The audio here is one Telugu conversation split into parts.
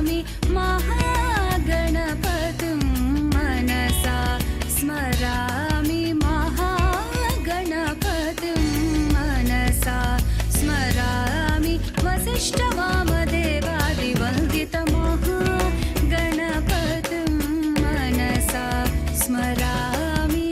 स्मरामि महागणपतिं मनसा स्मरामि महागणपतिं मनसा स्मरामि वसिष्ठवामदेवादिवन्दितमहागणपतिं मनसा स्मरामि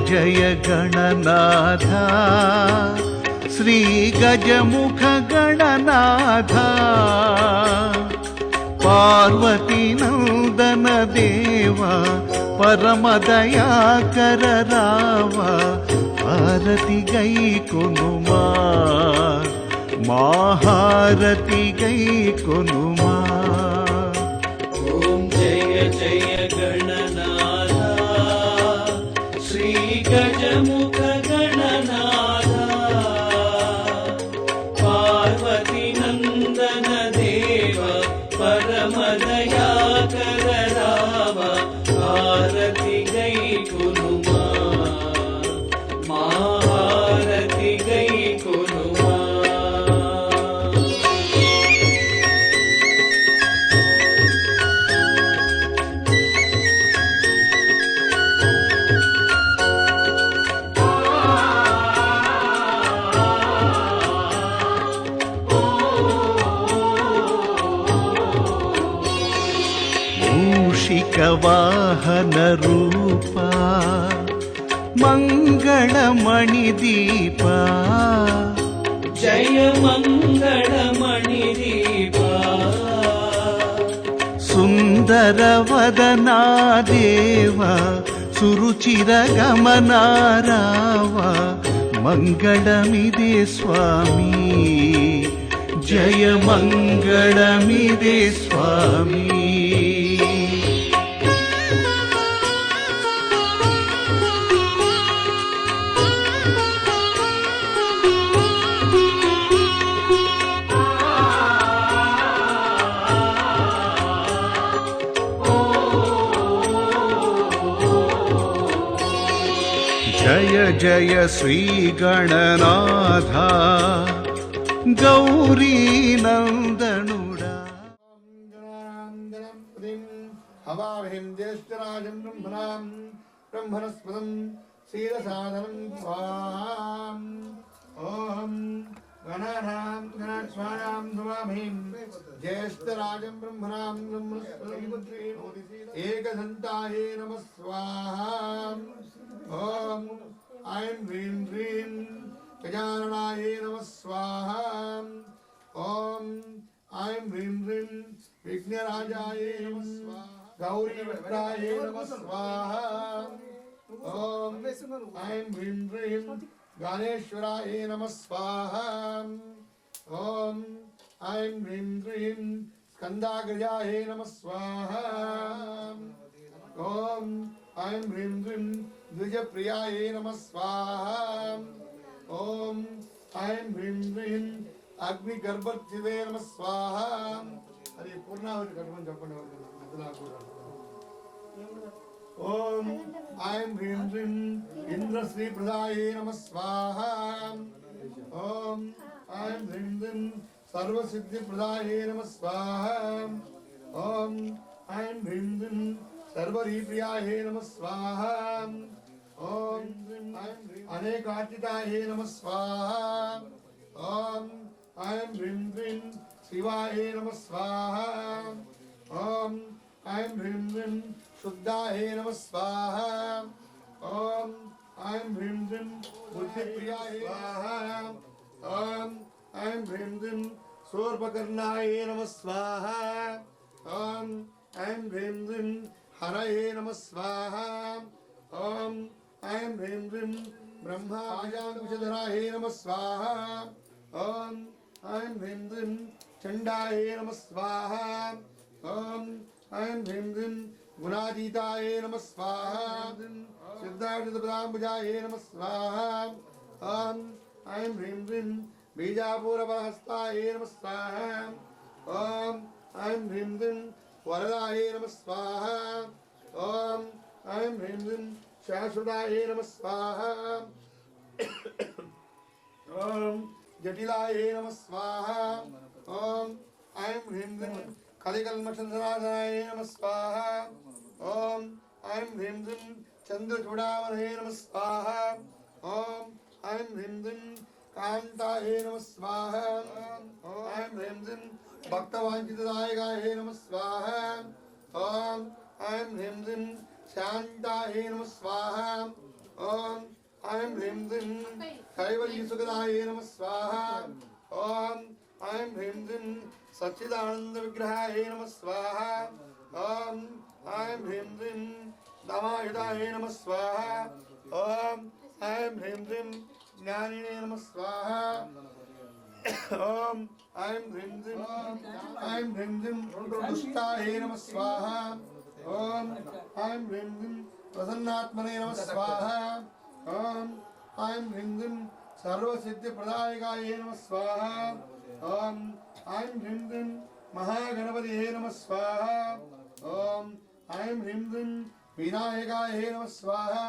जय गणनाथ श्री गजमुख गणनाथ पार्वती नंदन देवा परम दयाकर रावा आरती गई कुनुमा महारती गई कुनुमा। ओम जय जय गणनाथ श्री गजमुख गणनाथ पार्वती नंदन देव परम दयाकर रावा आरती गई कुनुमा महारती गई कुनुमा। वाहन रूपा मंगलमणि दीपा जय मंगलमणि दीपा सुंदर वदना देवा सुरुचिर गमना रावा मंगलमिदे स्वामी जय मंगलमिदे स्वामी। जय जय श्री गणनाथ गौरी हवामहे ज्येष्ठराजं ब्रह्मणस्पदं शीलसाधनं स्वाहा ॐ गणानां गणाध्वानां हवामहे ज्येष्ठराजं ब्रह्मणस्पदं एकदन्ताये नमः स्वाहा ॐ ऐं ह्रीं ह्रीं गजाननाय नमः स्वाहा ॐ ऐं ह्रीं ह्रीं विघ्नराजाय नमः स्वाहा गौरीपुत्राय नमः स्वाहा ॐ ऐं ह्रीं ह्रीं गणेश्वराय नमः स्वाहा ॐ ऐं ह्रीं ह्रीं स्कन्दाग्रजाय नमः स्वाहा ॐ ऐं ह्रीं ह्रीं द्विजप्रियाय नमः स्वाहा ॐ ऐं ह्रीं ह्रीं अग्निगर्भस्थिते नमः स्वाहा अरे पूर्णाहुति कटमని చెప్పండి ॐ ऐं ह्रीं ह्रीं इन्द्रश्रीप्रदाय नमः स्वाहा ॐ ऐं ह्रीं ह्रीं सर्वसिद्धिप्रदाय नमः स्वाहा ॐ ऐं ह्रीं ह्रीं सर्वरीप्रियाय नमः स्वाहा ॐ अनेकार्चिताय नमः स्वाहा ॐ ऐं ह्रीं ह्रीं शिवाय नमः स्वाहा ॐ ऐं ह्रीं ह्रीं शुद्धाय नमः स्वाहा ॐ ऐं ह्रीं ह्रीं बुद्धिप्रियाय स्वाहा ॐ ऐं ह्रीं ह्रीं शूर्पकर्णाय नमः स्वाहा ॐ ऐं ह्रीं ह्रीं हरये नमः स्वाहा ॐ ऐं ह्रीं ह्रीं ब्रह्माजाङ्कुशधराय नमः स्वाहा ॐ ऐं ह्रीं ह्रीं चण्डाय नमः स्वाहा ॐ ऐं ह्रीं ह्रीं गुणातीताय नमः स्वाहा सिद्धार्थप्रदाम्बुजाय नमः स्वाहा ॐ ऐं ह्रीं ह्रीं बीजापूरबलहस्ताय नमः स्वाहा ॐ ऐं ह्रीं ह्रीं वरदाय नमः स्वाहा ॐ ऐं ह्रीं ह्रीं शाश्वताय नमः स्वाहा ॐ जटिलाय नमः स्वाहा ॐ ऐं ह्रीं ह्रीं कलिकल्मषनाशाय नमः स्वाहा ॐ ऐं ह्रीं ह्रीं चन्द्रचूडामणये नमः स्वाहा ॐ ऐं ह्रीं ह्रीं कान्ताय नमः स्वाहा ऐं ह्रीं ह्रीं भक्तवाञ्छितदायकाय नमः स्वाहा ॐ ऐं ह्रीं ह्रीं शान्ताय नमः स्वाहा ॐ ऐं ह्रीं ह्रीं कैवल्यसुखदाय नमः स्वाहा ॐ ऐं ह्रीं ह्रीं सच्चिदानन्दविग्रहाय नमः स्वाहा ॐ ऐं ह्रीं ह्रीं दमायुधाय नमः स्वाहा ॐ ऐं ह्रीं ह्रीं ज्ञानिने नमः स्वाहा ॐ ऐं ह्रीं ह्रीं दुष्टाय नमः स्वाहा ॐ ऐं ह्रीं ह्रीं प्रसन्नात्मने नमः स्वाहा ॐ ऐं ह्रीं ह्रीं सर्वसिद्धिप्रदायकाय नमः स्वाहा ॐ ऐं ह्रीं ह्रीं महागणपतये नमः स्वाहा ॐ ऐं ह्रीं ह्रीं विनायकाय नमः स्वाहा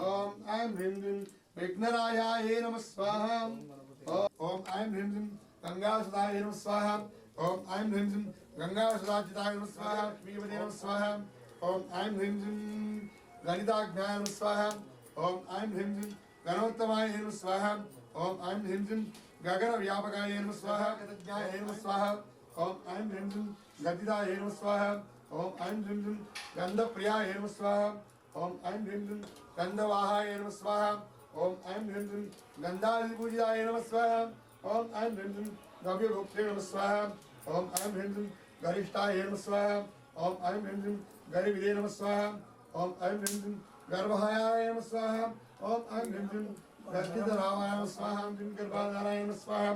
ॐ ऐं ह्रीं ह्रीं विघ्नराजाय नमः स्वाहा ॐ ऐं ह्रीं ह्रीं गंगासुताय नमः स्वाहा ॐ ऐं ह्रीं ह्रीं गंगासुताचिताय नमः स्वाहा श्रीपदे नमः स्वाहा ॐ ऐं ह्रीं ह्रीं गणिताज्ञाय नमः स्वाहा ॐ ऐं ह्रीं ह्रीं गणोत्तमाय नमः स्वाहा ॐ ऐं ह्रीं ह्रीं गगनव्यापकाय नमः स्वाहा गतज्ञाय नमः स्वाहा ॐ ऐं ह्रीं ह्रीं गदिताय नमः स्वाहा ॐ ऐं ह्रीं ह्रीं गन्धप्रियाय नमः स्वाहा ॐ ऐं ह्रीं ह्रीं गन्धवाहाय नमः स्वाहा ॐ ऐं ह्रीं ह्रीं गन्धादिपूजिताय नमः स्वाहा ॐ ऐं ह्रीं ह्रीं गव्यगुप्ते नमः स्वाहा ॐ ऐं ह्रीं ह्रीं गरिष्ठाय नमः स्वाहा ॐ ऐं ह्रीं ह्रीं गरिविदे नमः स्वाहा ॐ ऐं ह्रीं ह्रीं गर्भहायाय नमः स्वाहा ॐ ऐं ह्रीं ह्रीं गर्भितरावाय नमः स्वाहा ह्रीं गर्भाधाराय नमः स्वाहा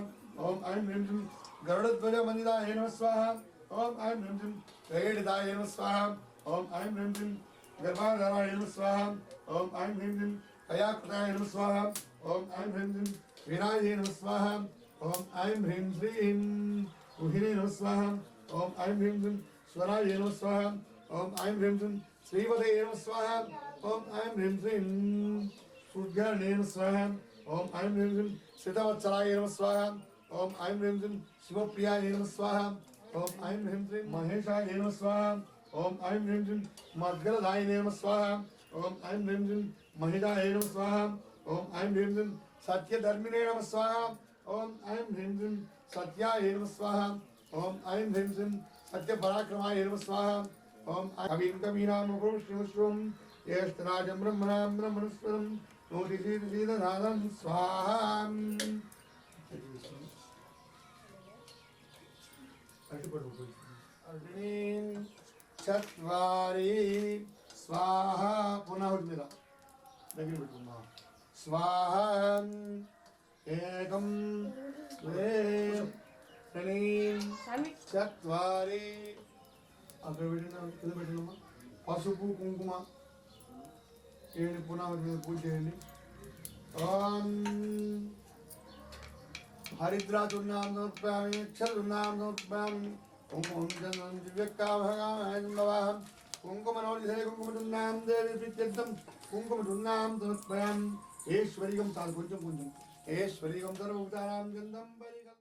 ॐ ऐं ह्रीं ह्रीं गरुडध्वजवन्दिताय नमः स्वाहा ॐ ऐं ह्रीं ह्रीं गैडिताय नमः स्वाहा ॐ ऐं ह्रीं ह्रीं गर्भाधाराय नमः स्वाहा ॐ ऐं ह्रीं ह्रीं कयाकृताय नमः स्वाहा ॐ ऐं ह्रीं ह्रीं वीराय नमः स्वाहा ॐ ऐं ह्रीं श्रीं गुहिने नमः स्वाहा ॐ ऐं ह्रीं ह्रीं स्वराय नमः स्वाहा ॐ ऐं ह्रीं ह्रीं श्रीपदे नमः स्वाहा ॐ ऐं ह्रीं श्रीं सूर्याणे नमः स्वाहा ॐ ऐं ह्रीं ह्रीं श्रितवत्सलाय नमः स्वाहा ॐ ऐं ह्रीं ह्रीं शिवप्रियाय नमः स्वाहा ॐ ऐं ह्रीं श्रीं महेशाय नमः स्वाहा ఓం ఐం హ్రీం శ్రీం మద్గలదాయినే నమః స్వాహ ఓం ఐం హ్రీం శ్రీం మహిళాయ నమః స్వాహ ఓం ఐం హ్రీం శ్రీం సత్యధర్మిణే నమః స్వాహ ఓం ఐం హ్రీం శ్రీం సత్యాయ నమః స్వాహ ఓం ఐం హ్రీం శ్రీం సత్యపరాక్రమాయ నమః స్వాహ ఓం కవీం కవీనామపుష్యం జ్యేష్ఠరాజం బ్రహ్మణాం బ్రహ్మణస్పదం నోటిసీదనాదం స్వాహా. చత్వారి స్వాహ పునః మీద దగ్గర పెట్టుకున్నా స్వాహ ఏకం ద్వే త్రీణి చత్వారి అక్కడ పెట్టిన కింద పెట్టినమ్మా పసుపు కుంకుమ చేయండి పునః మీద పూజ చేయండి. ఓం హరిద్రాతుర్నాం సమర్పయామి అక్షతుర్నాం సమర్పయామి కుంకుమం చందనం దివ్యకాభగామహం కుంకుమనోజే కుంకుమటున్నాం దేవి ప్రీత్యర్థం కుంకుమటున్నాం సమర్పయామి. ఈశ్వరీయం చాలు కొంచెం కొంచెం ఈశ్వరీయం సర్వభూతానాం గంధం పరిగం.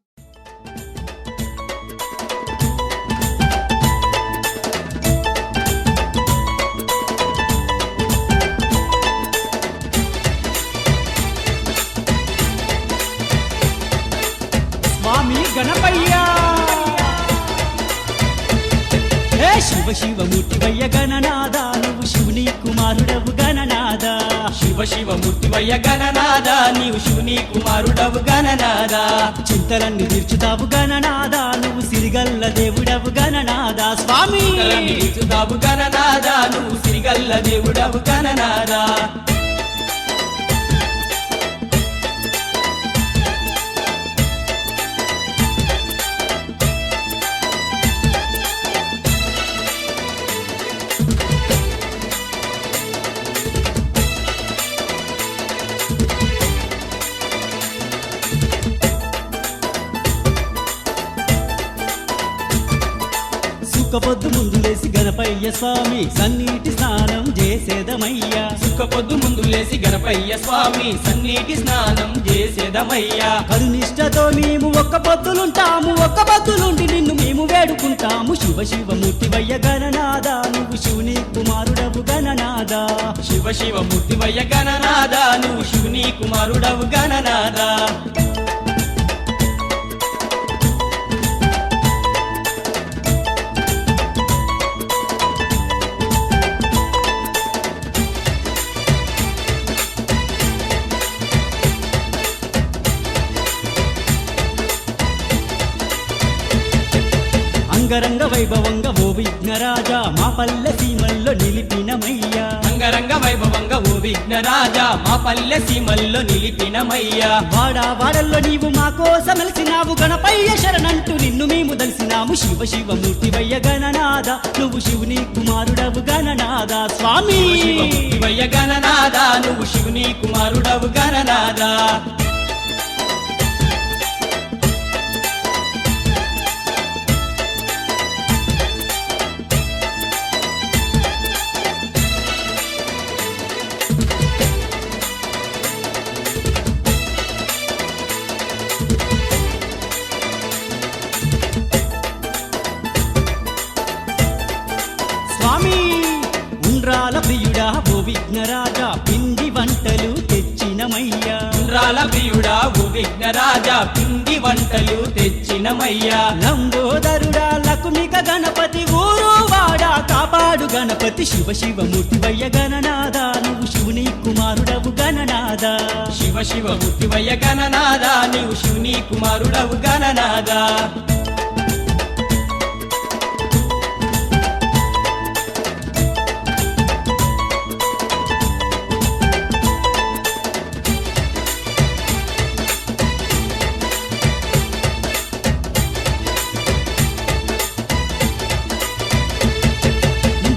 స్వామి గణపయ్య హే శివ శివమూర్తివయ్య గణనాద నువ్వు శివుని కుమారుడవు గణనాద. శివ శివ మూర్తివయ్య గణనాద నీవు శివుని కుమారుడవు గణనాద. చింతలన్నీ తీర్చుతావు గణనాద నువ్వు సిరిగల్ల దేవుడవు గణనాద. స్వామి తీర్చుతావు గణనాద నువ్వు సిరిగల్ల దేవుడవు గణనాద. సుఖపొద్దు ముందు లేసి గణపయ్య స్వామి సన్నీటి స్నానం చేసేదమయ్యా. సుఖపొద్దు ముందు లేసి గణపయ్య స్వామి సన్నీటి స్నానం చేసేదమయ్యా. కరునిష్టతో మేము ఒక్క పొద్దులుంటాము ఒక్క పొద్దులుండి నిన్ను మేము వేడుకుంటాము. శివ శివమూర్తివయ్య గణనాద నువ్వు శివుని కుమారుడవు గణనాద. శివ శివ మూర్తివయ్య గణనాద నువ్వు శివుని కుమారుడవు గణనాద. అంగరంగ వైభవంగా ఓ విఘ్నరాజా మా పల్లె సీమల్లో నిలిపినమయ్యా. అంగరంగ వైభవంగా ఓ విఘ్నరాజా మా పల్లె సీమల్లో నిలిపినమయ్యా. వాడా వాడల్లో నీవు మా కోసం వెలిసినావు గణపయ్య శరణంటూ నిన్ను మేము దలిసినాము. శివ శివమూర్తివయ్య గణనాద నువ్వు శివుని కుమారుడవు గణనాద. స్వామి శివ మూర్తివయ్య గణనాద నువ్వు శివుని కుమారుడవు గణనాద. స్వామి ఉండ్రాల ప్రియుడా ఓ విఘ్నరాజా పిండి వంటలు తెచ్చినమయ్యా. ఉండ్రాల ప్రియుడా ఓ విఘ్నరాజా పిండి వంటలు తెచ్చినమయ్యా. లంబోదరుడా లకుమిక గణపతి ఊరు వాడా కాపాడు గణపతి. శివ శివమూర్తివయ్య గణనాద నువ్వు శివుని కుమారుడవు గణనాద. శివ శివ మూర్తివయ్య గణనాద నీవు శివుని కుమారుడవు గణనాద.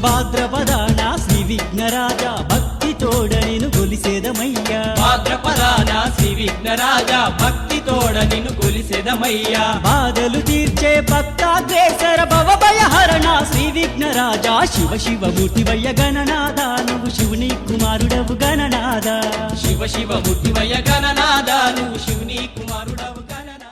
భాద్రపదాన శ్రీ విఘ్నరాజా భక్తి తోడ నేను గొలిసేదమయ్యా. భాద్రపదాన శ్రీ విఘ్నరాజా భక్తి తోడ నిన్ను కొలిసెదమయ్యా. బాధలు తీర్చే భక్తాగ్రేసర భవభయహరణ శ్రీ విఘ్నరాజా. శివ శివమూర్తివయ్య గణనాద నువ్వు శివుని కుమారుడవు గణనాద. శివ శివ మూర్తివయ్య గణనాద నువ్వు శివుని కుమారుడవు గణనాద.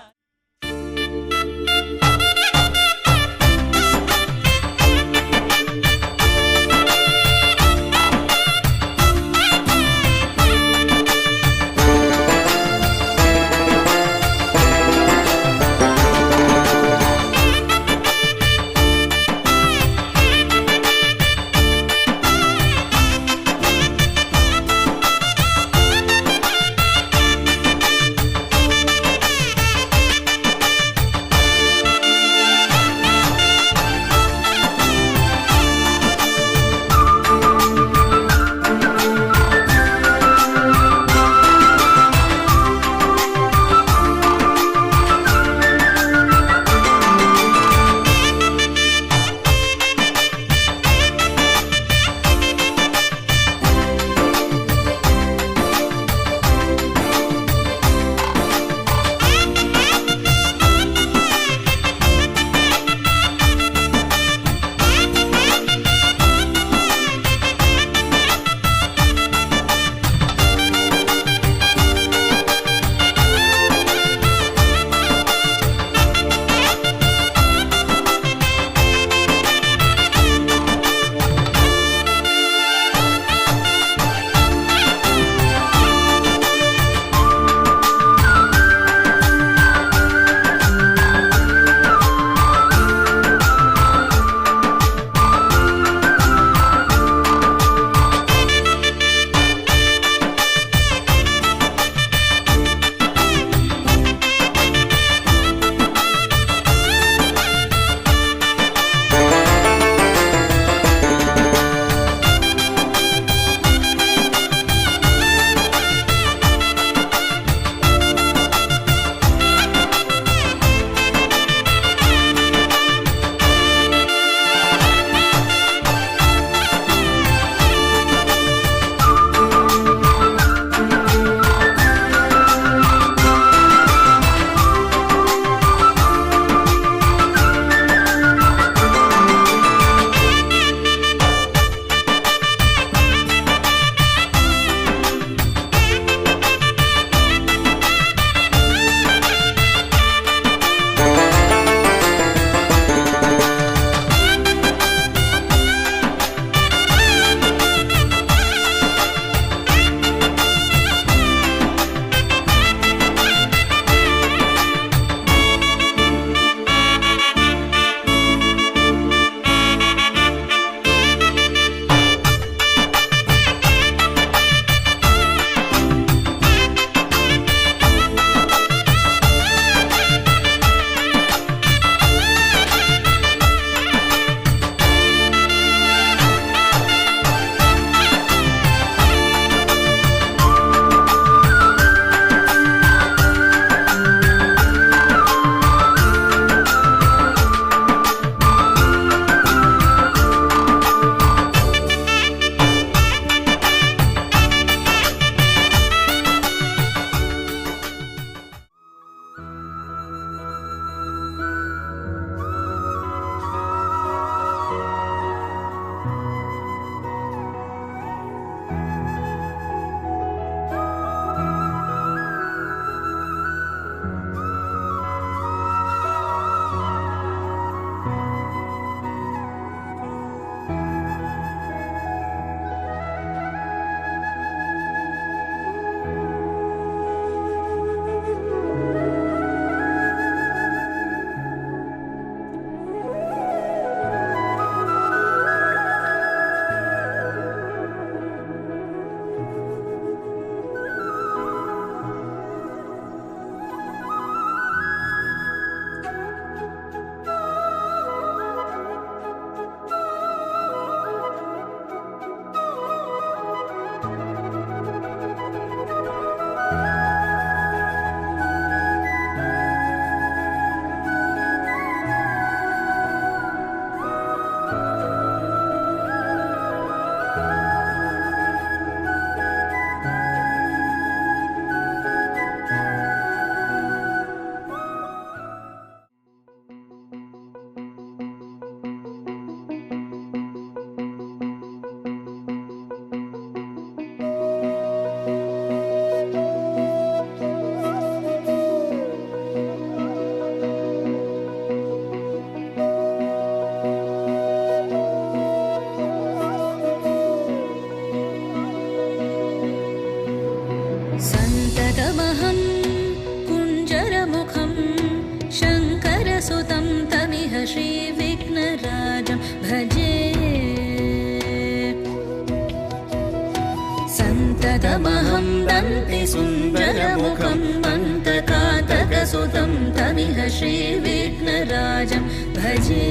अक्षरमुखं मन्तकातकसुतं तमिह श्रीविघ्नराजं भजे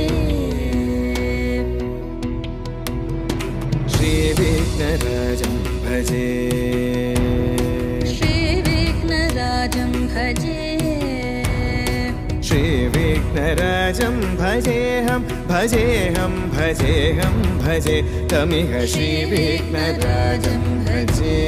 श्रीविघ्नराजं भजे श्रीविघ्नराजं भजे श्रीविघ्नराजं भजेऽहं भजेऽहं भजेऽहं भजे तमिह श्रीविघ्नराजं भजे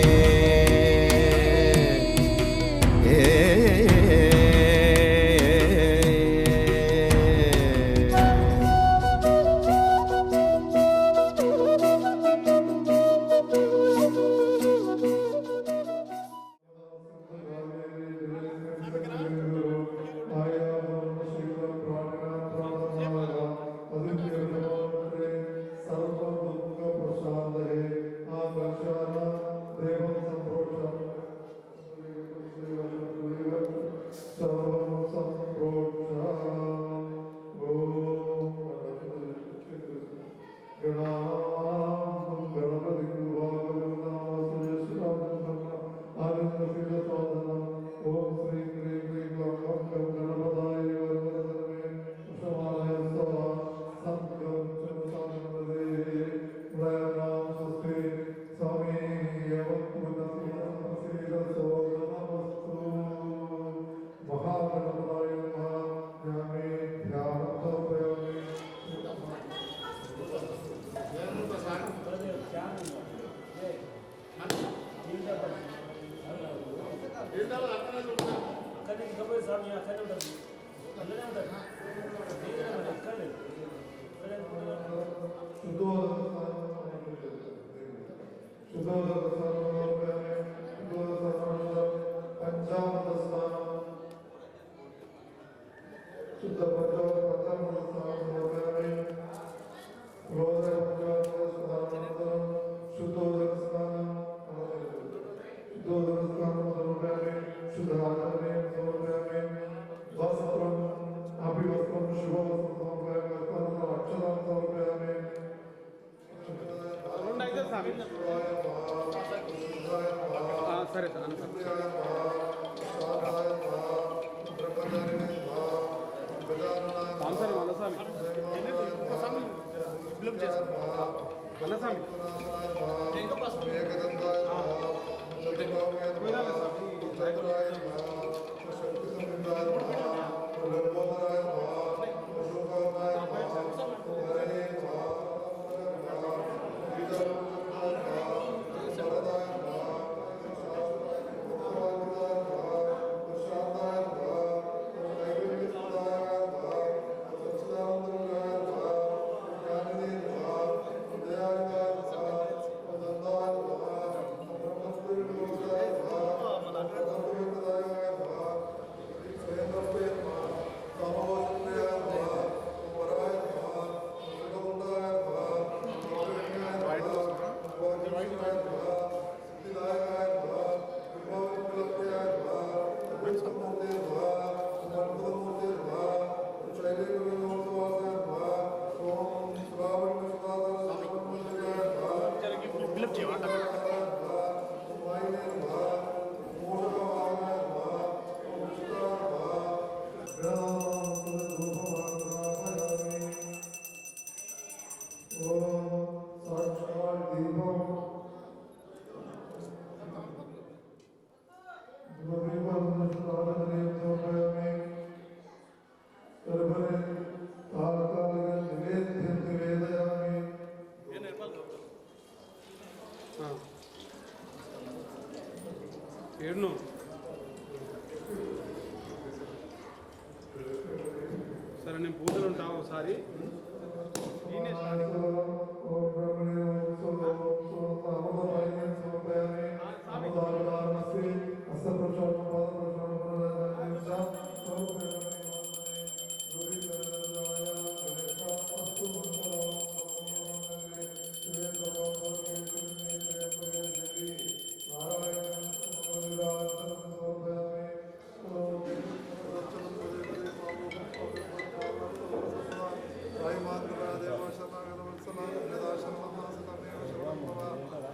సరే నేను పూజలు ఉంటా ఒకసారి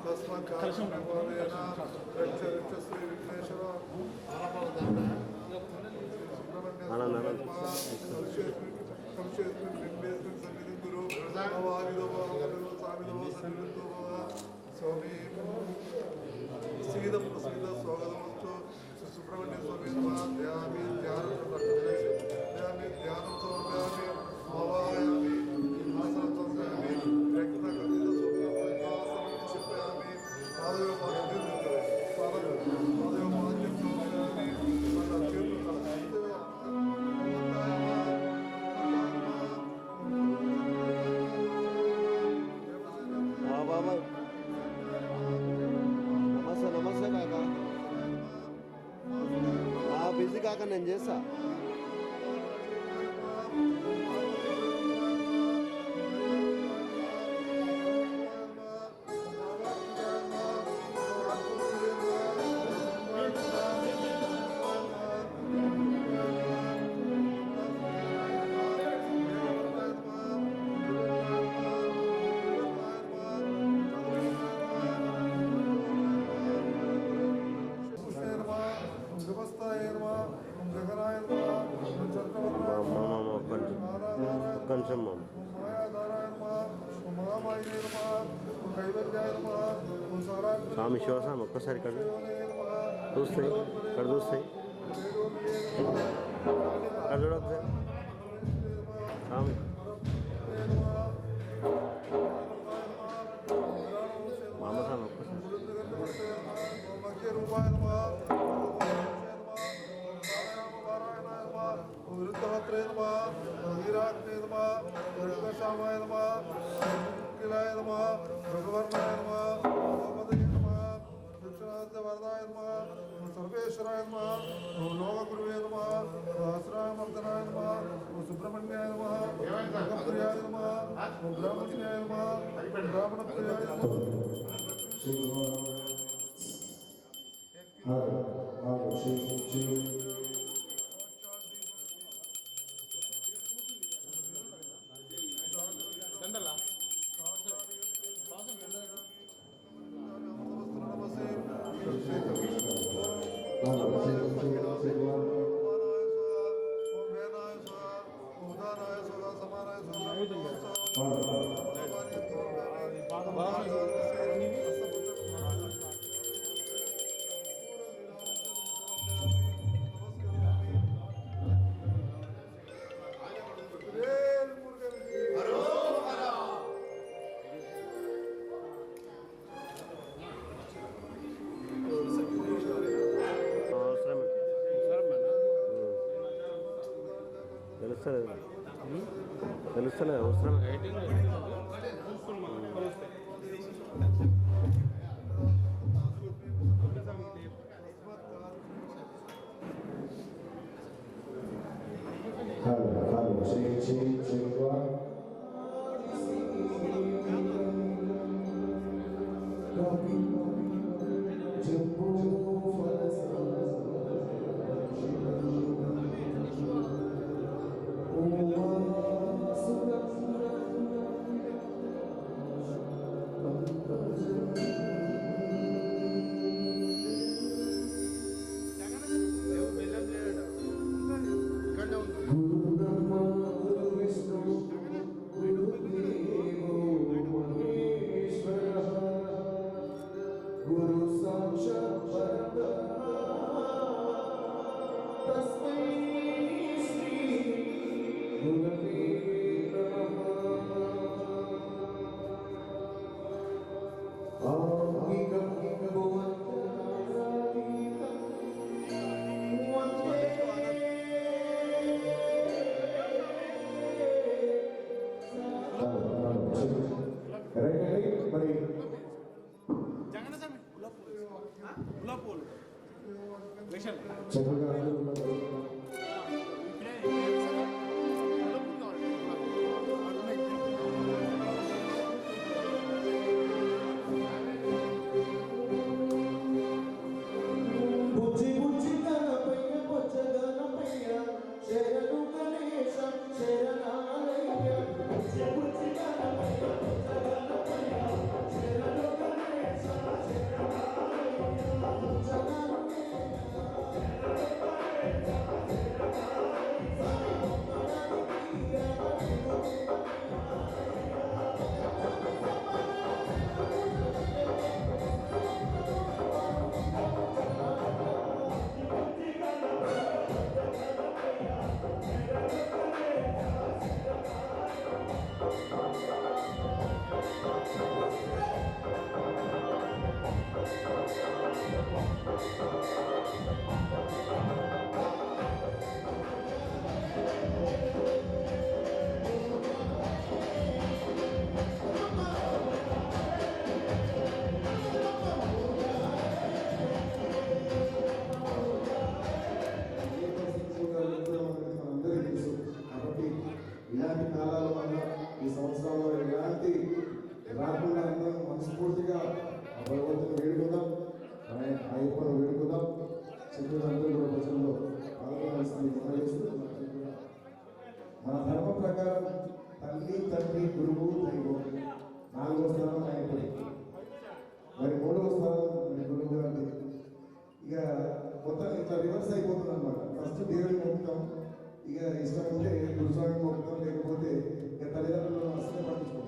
Kasman Kasman Bhavena Richa Richa Sri Vigneshwara అక్క నేను చేస్తా. కొంచెం స్వామి శివస్వామి ఒక్కసారి ఇక్కడ చూస్తాయి, ఇక్కడ చూస్తాయి, అక్కడ చూడొకసారి స్వామి. మామ స్వామి ఒక్కసారి వృద్ధవత్రే నమ వీరాగ్నే నమ వృద్ధశామాయ నమ కిలాయ నమ రఘువర్ణాయ నమ గోపదయ నమ దక్షిణాద్య వరదాయ నమ సర్వేశ్వరాయ నమ లోకగురువే నమ సహస్రామర్దనాయ నమ సుబ్రహ్మణ్యాయ నమ భక్తప్రియాయ నమ బ్రాహ్మణ్యాయ నమ బ్రాహ్మణప్రియాయ నమ. తెలుస్తలేదు అవసరం. Jagannatha ఇలాంటి కాలాల వల్ల ఈ సంవత్సరాల్లో ఎలాంటి రాకుండా అందరం మనస్ఫూర్తిగా ఆ భగవంతుని వేడుకుందాం, అయ్యప్పను వేడుకుందాం. చిన్నదందరూ కూడా భజనలో పాల్గొనాల్సింది మనవేస్తూ మన ధర్మం ప్రకారం తల్లి తండ్రి గురువు దైవం 4వ స్థానం అయ్యప్పని, మరి 3వ స్థానం మరి గురువు గారి. ఇక మొత్తం ఇట్లా రివర్స్ అయిపోతుంది అనమాట. ఫస్ట్ దేవుడిని మొక్కుతాం, ఇక ఇష్టం ఉంటే గురుస్వామిని మొక్కుతాం, లేకపోతే ఇక తల్లిదండ్రులను అసలే పట్టించుకోం.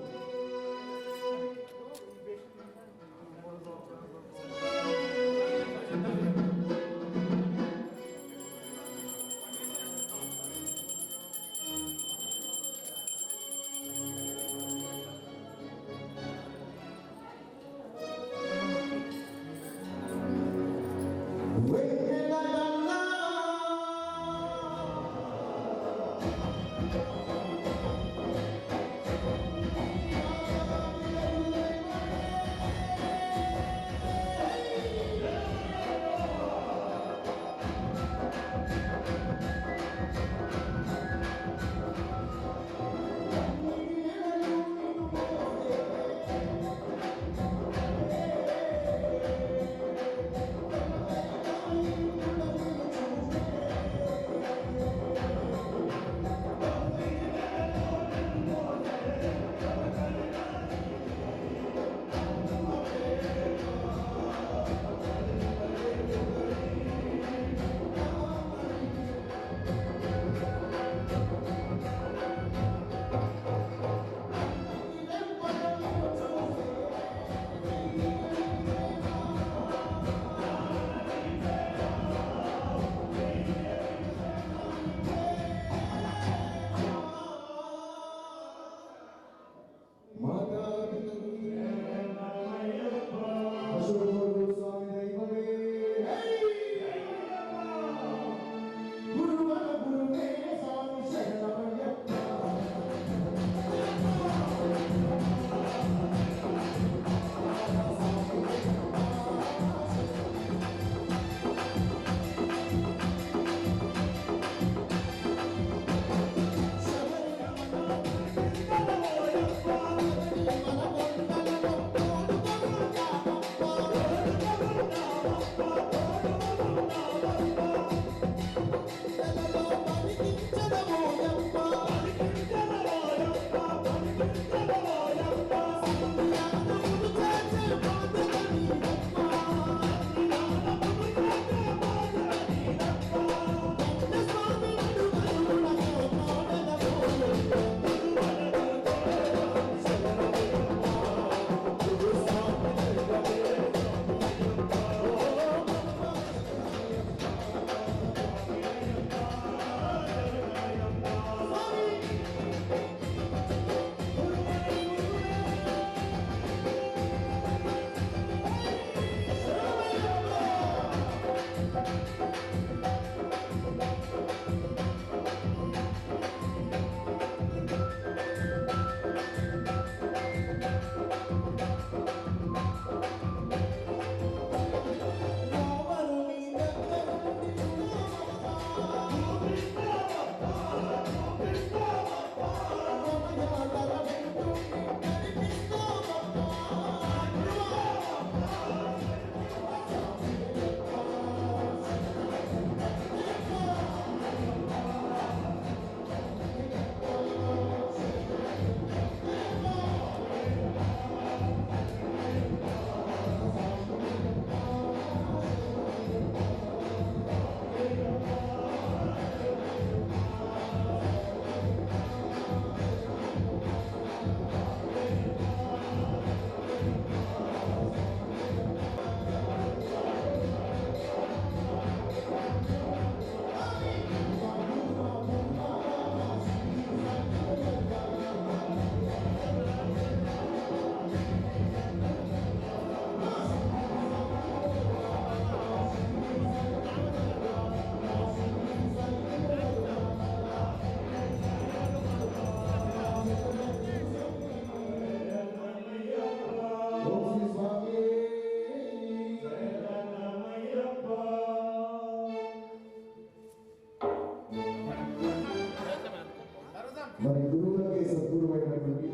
గురువులకే సద్గురువైనటువంటి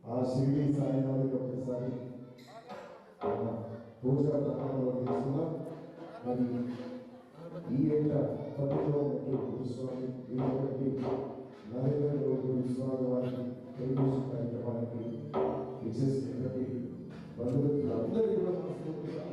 ఆ షిరిడి సాయినాథుడికి ఒక్కసారి పూజా ప్రకారంలో తీసుకున్నాం. మరి ఈ ఏట 10వ గురుస్వామి నరేంద్ర గురుస్వామి వారికి టెలివిజన్ కార్యక్రమానికి విచ్చేసినటువంటి బంధువులు అందరికీ కూడా మనస్ఫూర్తిగా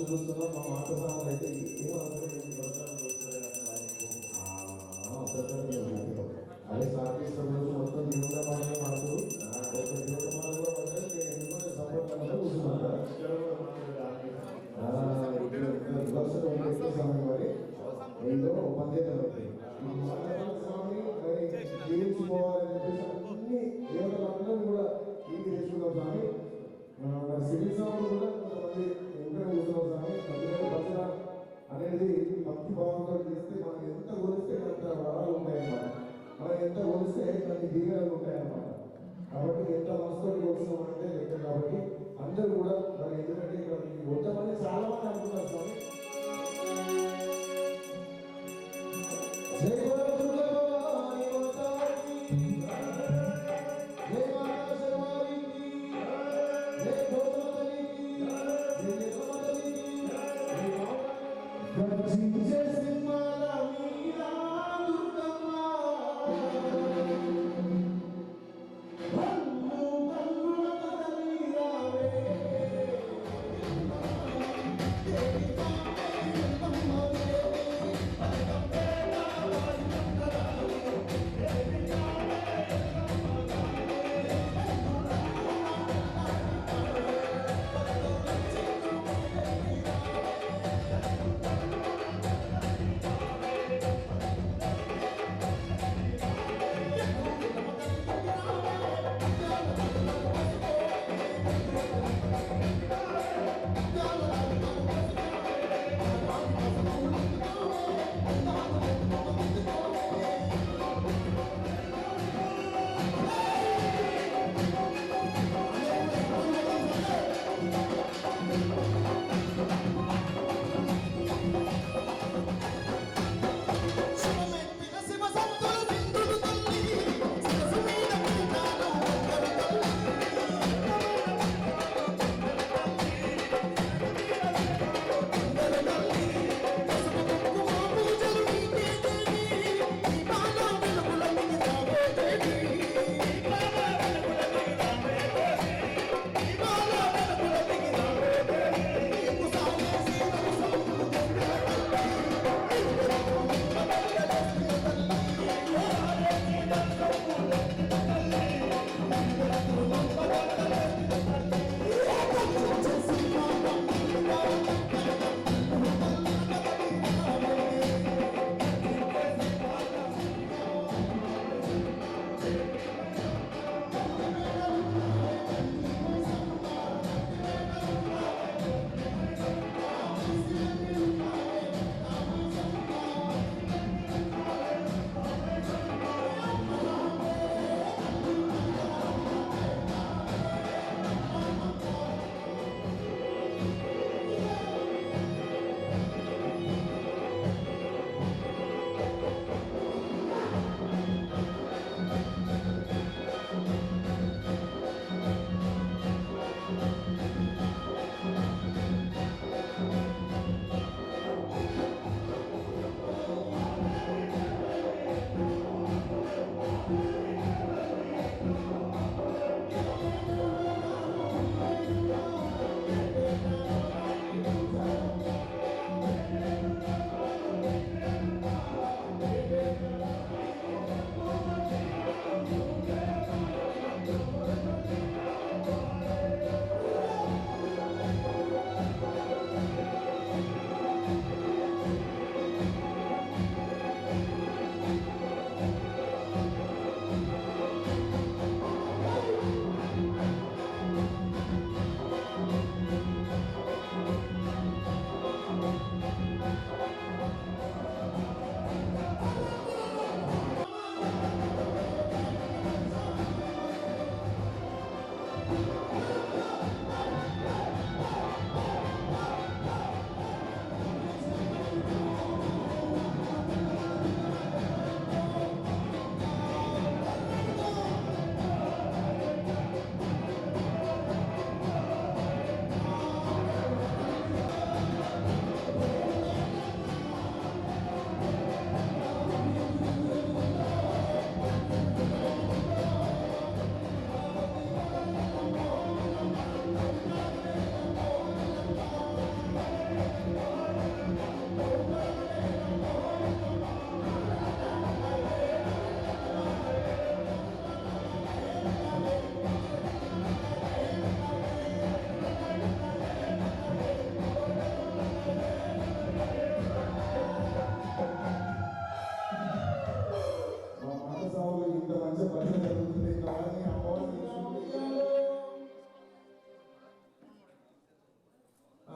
చూస్తున్నాం. మా మాట సామాన్ అయితే అదే సాగిస్తున్న రోజు మొత్తం దిగుదమానే మాకు సమయం మరి ఏదో పందేతం స్వామి జీవించుకోవాలని చెప్పేసి అన్ని దేవతలందరూ కూడా ఈ తెచ్చుకున్నాం స్వామి. సివిల్ స్వామి కూడా కొంతమంది ఎక్కడ కూర్చున్నాం స్వామి. భజన అనేది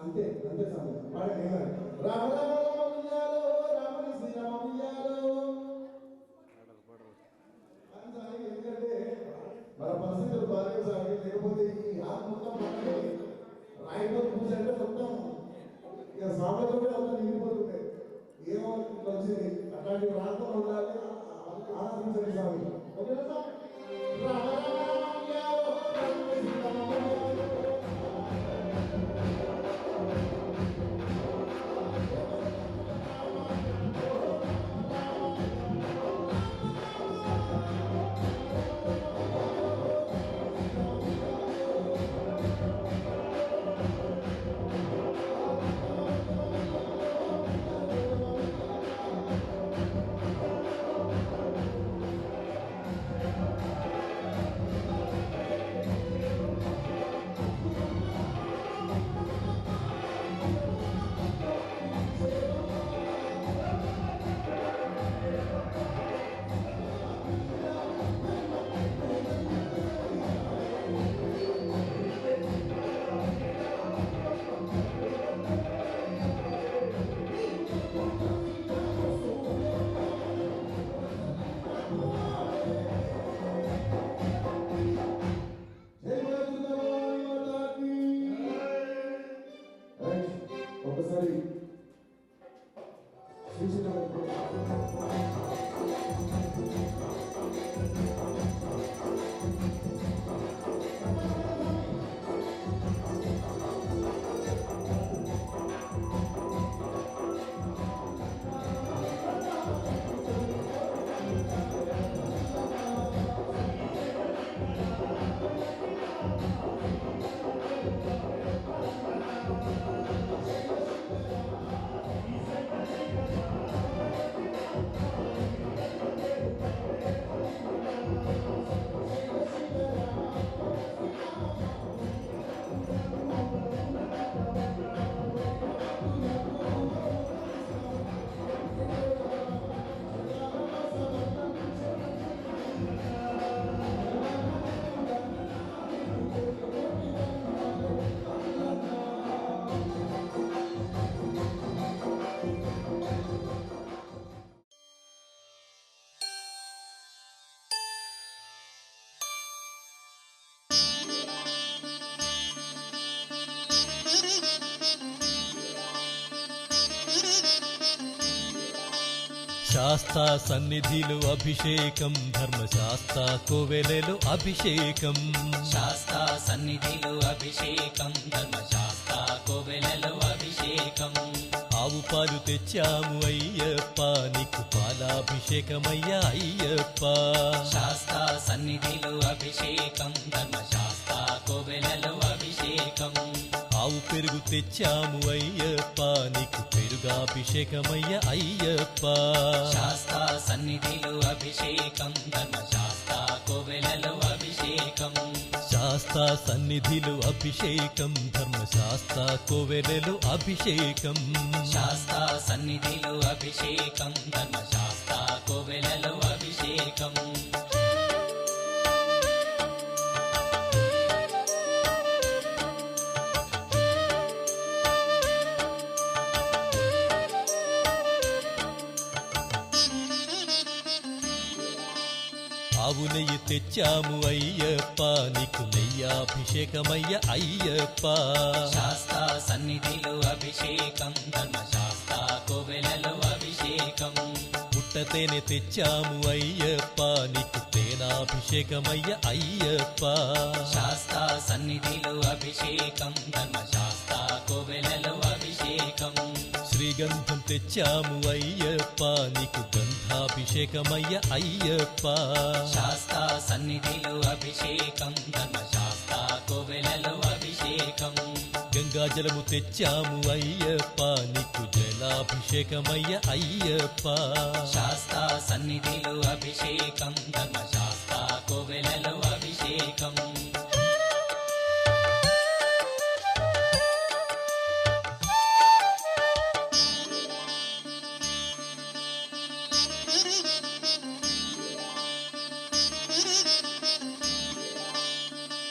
అంతే అంతే స్వామి పాడండి రామ రామ రామ ఉయ్యాలో రాముని శ్రీరామ ఉయ్యాలో. ఎందుకంటే మన పరిస్థితులు బాగాలేదు స్వామి, లేకపోతే ఈ ఆత్మ మొత్తం రాయితో పూజ అంటే మొత్తం ఇక స్వామితో మొత్తం నిండిపోతుంటాయి. ఏమో వచ్చింది అట్లాంటి ప్రాంతం ఉండాలి, ఆరాధించండి స్వామి. ఓకేనా సార్? రామ రామ రామ ఉయ్యాలో రాముని శ్రీరామ ఉయ్యాలో. ఒకసారి శాస్తా సన్నిధిలో అభిషేకం, ధర్మశాస్త్ర కోవెలలో అభిషేకం. శాస్తా సన్నిధిలో అభిషేకం, ధర్మశాస్త్ర కోవెలలో అభిషేకం. ఆవు పాలు తెచ్చాము అయ్యప్ప, నీకు పాలాభిషేకమయ్యా అయ్యప్ప. శాస్తా సన్నిధిలో అభిషేకం, ధర్మశాస్త్ర కోవెలలో అభిషేకం. ఆవు పెరుగు తెచ్చాము అయ్యప్ప, నీకు పెరుగాభిషేకమయ్యా అయ్యప్ప. శాస్తా సన్నిధిలో అభిషేకం, ధర్మశాస్త్ర కోవెలలో అభిషేకం. శాస్తా సన్నిధిలో అభిషేకం, ధర్మశాస్త్ర కోవెలలో అభిషేకం. శాస్తా సన్నిధిలో అభిషేకం, ధర్మశాస్త్ర కోవెలలో అభిషేకం. ఆవు నెయ్యి తెచ్చాము అయ్యప్ప, నీకు నెయ్యాభిషేకమయ్య అయ్యప్ప. శాస్తా సన్నిధిలో అభిషేకం, ధర్మశాస్త్ర కోవెలలో అభిషేకం. పుట్టతేనె తెచ్చాము అయ్యప్ప, నీకు తేనాభిషేకమయ్య అయ్యప్ప. శాస్తా సన్నిధిలో అభిషేకం, ధర్మశాస్త్ర కోవెలలో అభిషేకం. శ్రీగంధం తెచ్చాము అయ్యప్ప, నీకు గంధాభిషేకమయ్య అయ్యప్ప. శాస్తా సన్నిధిలో అభిషేకం, ధర్మశాస్త్ర కోవెలలో అభిషేకం. గంగాజలము తెచ్చాము అయ్యప్ప, నీకు జలాభిషేకమయ్య అయ్యప్ప. శాస్తా సన్నిధిలో అభిషేకం, ధర్మశాస్త్ర కోవెలలో అభిషేకం.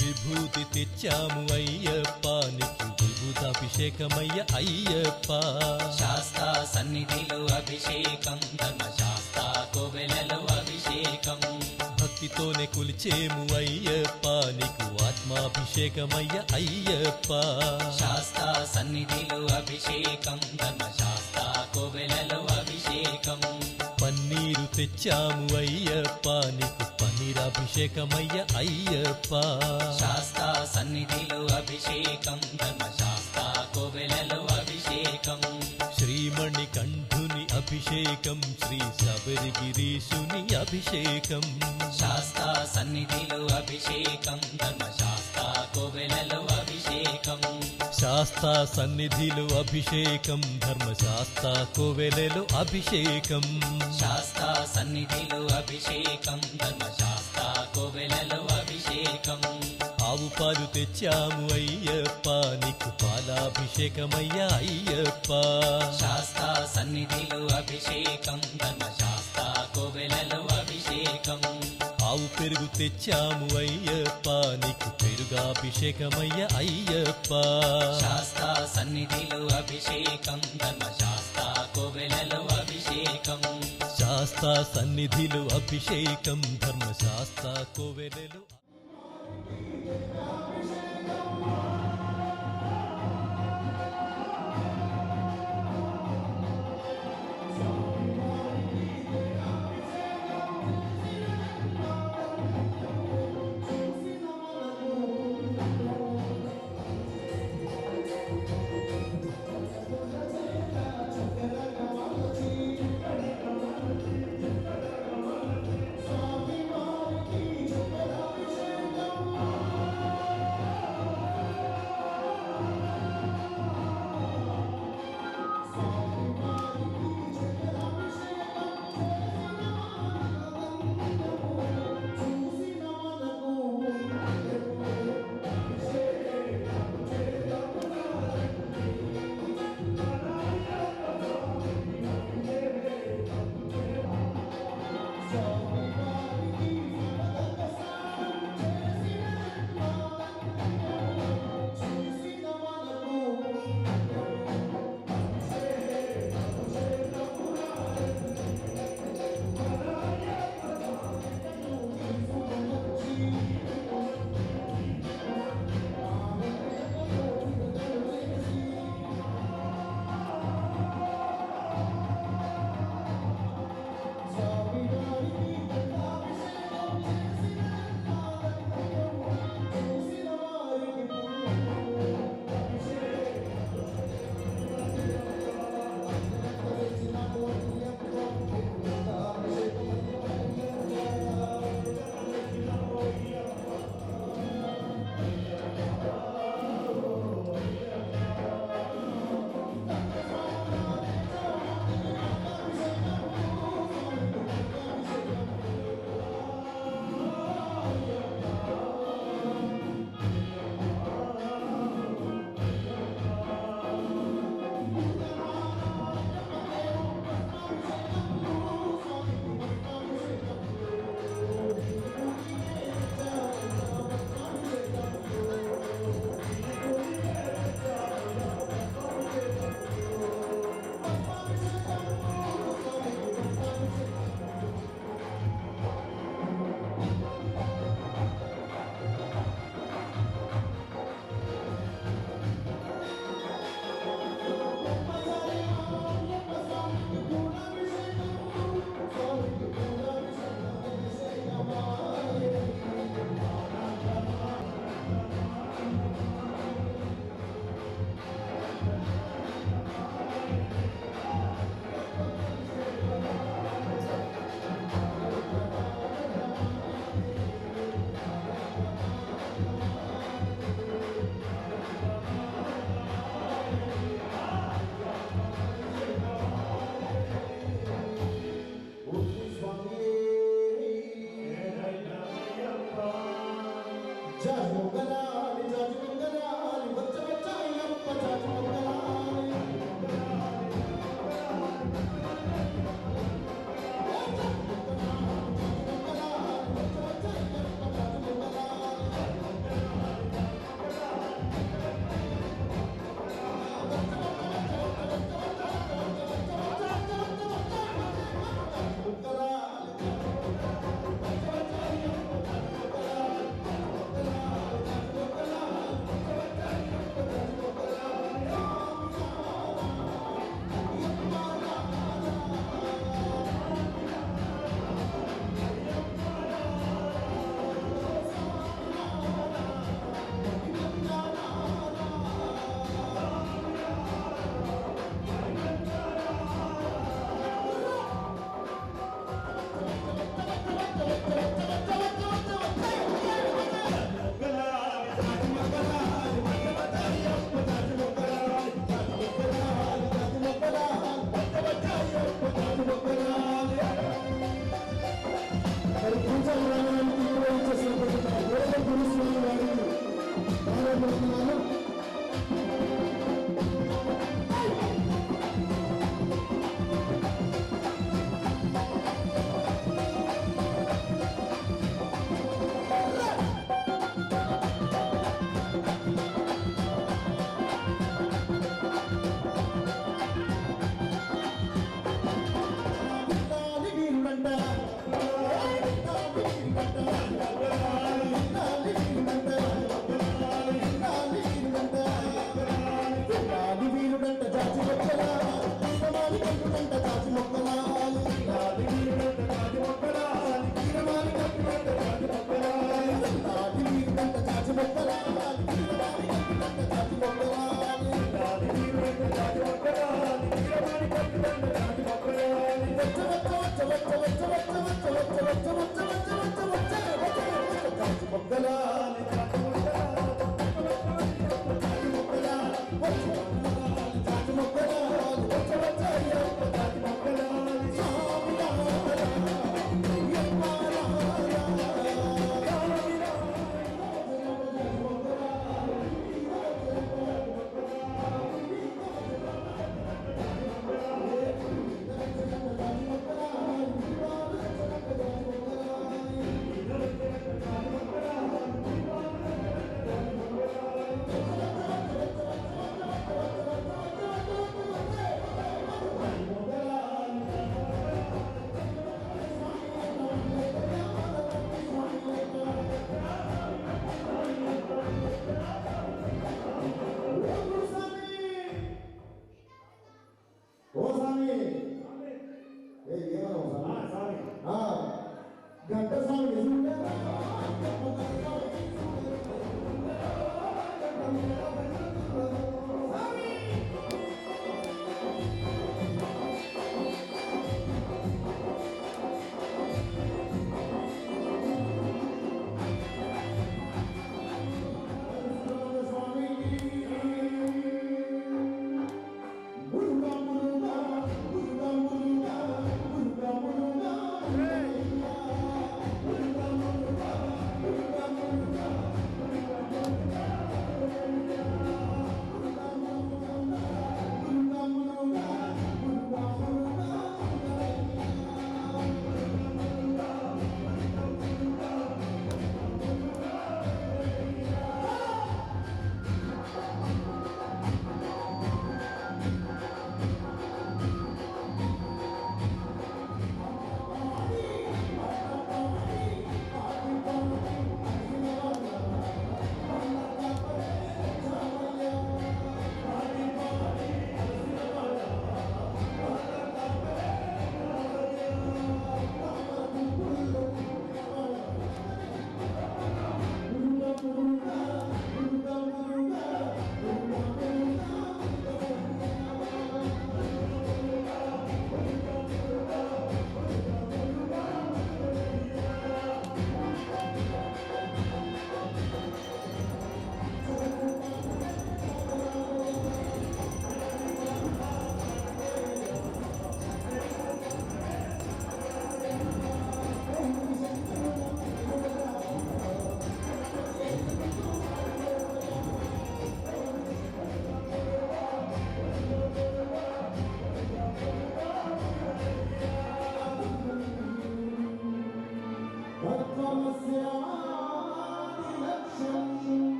విభూతి తెచ్చాము అయ్యప్ప, నీకు విభూతాభిషేకం పాలాభిషేకమయ్య అయ్యప్ప శాస్తా సన్నిధిలో అభిషేకం ధర్మశాస్త్ర కోవెలలో అభిషేకం భక్తితోనే కొలిచేము అయ్యప్ప నీకు ఆత్మాభిషేకమయ్య అయ్యప్ప శాస్తా సన్నిధిలో అభిషేకం ధర్మశాస్త్ర కోవెలలో అభిషేకం పన్నీరు తెచ్చాము అయ్యప్ప నీకు పన్నీరాభిషేకమయ్య అయ్యప్ప శాస్తా సన్నిధిలో అభిషేకం ధర్మశాస్త్ర కోవెలలో అభిషేకం శ్రీమణి కంఠుని అభిషేకం శ్రీ శబరిగిరీశుని అభిషేకం శాస్తా సన్నిధిలో అభిషేకం ధర్మశాస్త్ర కోవెలలో అభిషేకం శాస్తా సన్నిధిలో అభిషేకం ధర్మశాస్త్ర కోవెలలో అభిషేకం శాస్తా సన్నిధిలో అభిషేకం ధర్మశాస్త్ర కోవెలలో అభిషేకం ఆవు పాలు తెచ్చాము అయ్యప్ప నీకు పాలాభిషేకమయ్య అయ్యప్ప శాస్తా సన్నిధిలో అభిషేకం ధర్మశాస్త్ర కోవెలలో అభిషేకం ఆవు పెరుగు తెచ్చాము అయ్యప్ప నీకు పెరుగాభిషేకమయ్య అయ్యప్ప శాస్తా సన్నిధిలో అభిషేకం ధర్మశాస్త్ర కోవెలలో అభిషేకం శాస్తా సన్నిధిలో అభిషేకం ధర్మశాస్త్ర కోవెలలో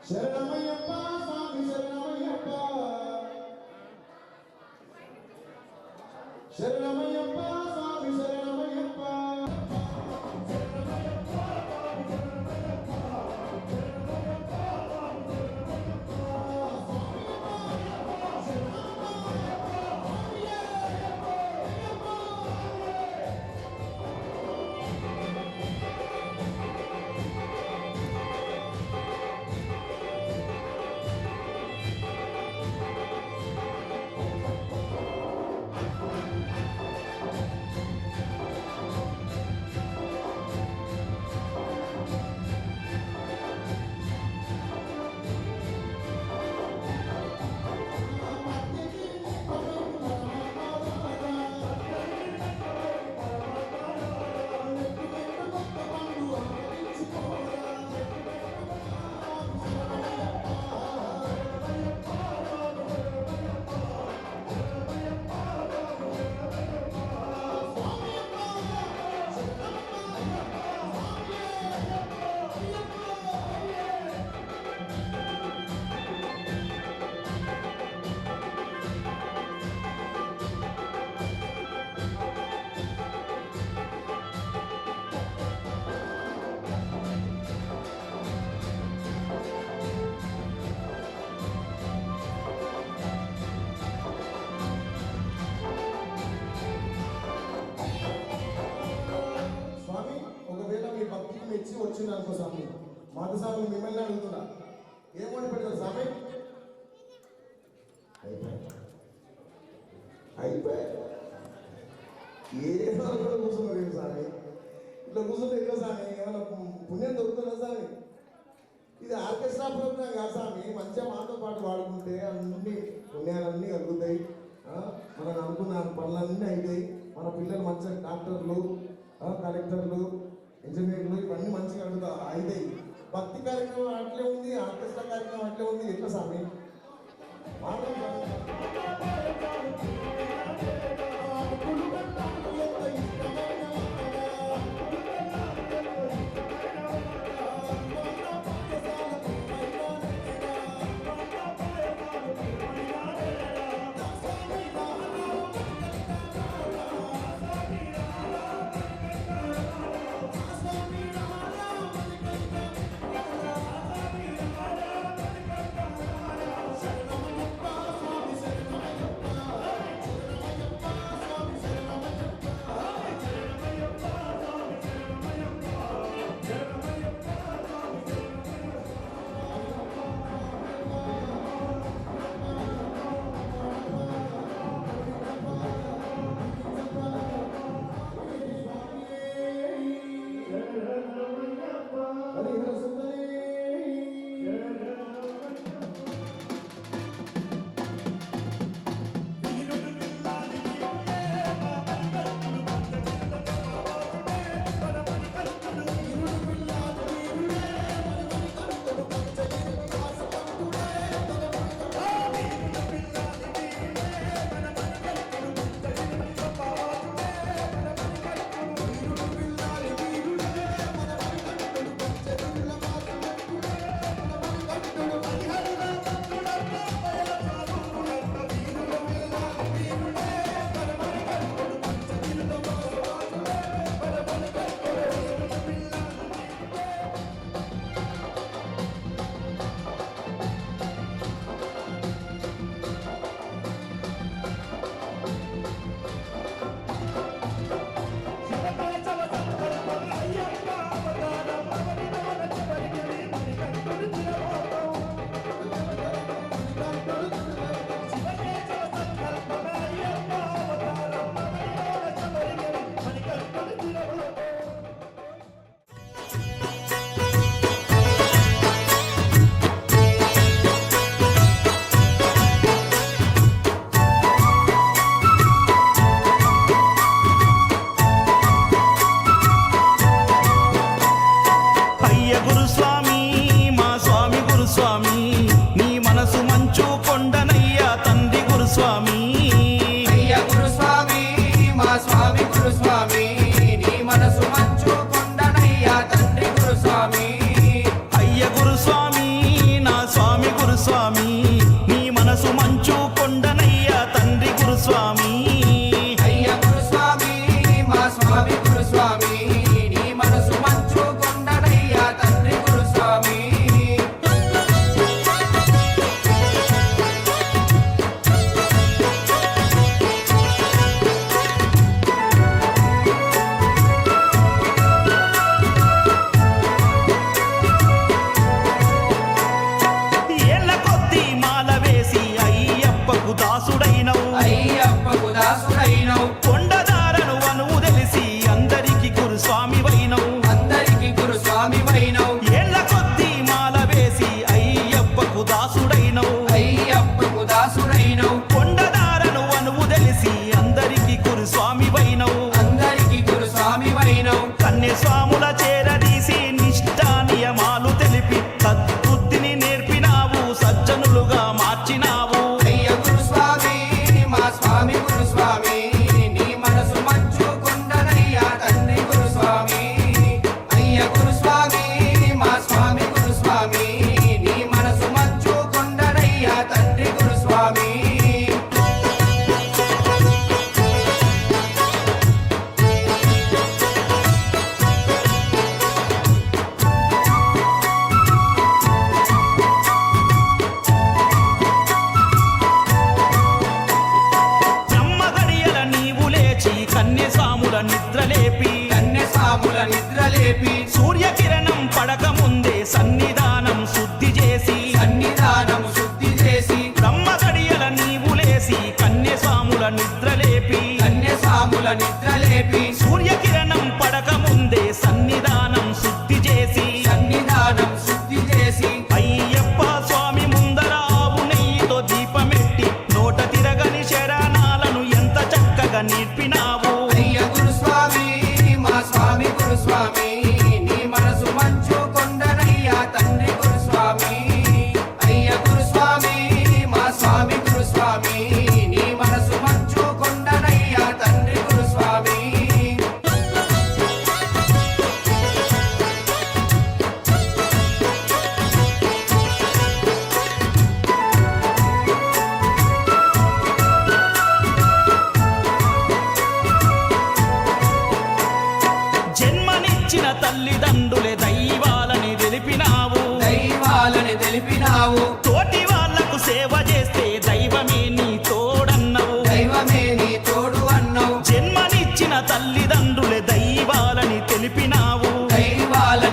శరణమయ్యప్ప స్వామి శరణమయ్యప్ప శరణమయ్యప్ప స్వామి శరణమయ్యప్ప వచ్చింది అనుకో స్వామి, మాధుస్వామి మిమ్మల్ని అడుగుతున్నా, ఏమని పెడతారు స్వామి? అయిపోయి ఏ సార్ కూడా కూర్చున్నారు స్వామి, ఇట్లా కూర్చుంటే ఎట్లా స్వామి? ఏమైనా పుణ్యం దొరుకుతుందా స్వామి? ఇది ఆర్కెస్ట్రా ప్రోగ్రాం కాదు స్వామి, మంచిగా మాతో పాటు వాడుకుంటే అన్ని పుణ్యాలన్నీ కలుగుతాయి, మనం అనుకున్న పనులన్నీ అవుతాయి, మన పిల్లలు మంచిగా డాక్టర్లు, కలెక్టర్లు, ఇంజనీర్లు ఇవన్నీ మంచిగా అవుతాయి. భక్తి కార్యక్రమం అట్లే ఉంది, ఆర్కెస్ట్రా కార్యక్రమం అట్లే ఉంది, ఎట్లా స్వామి?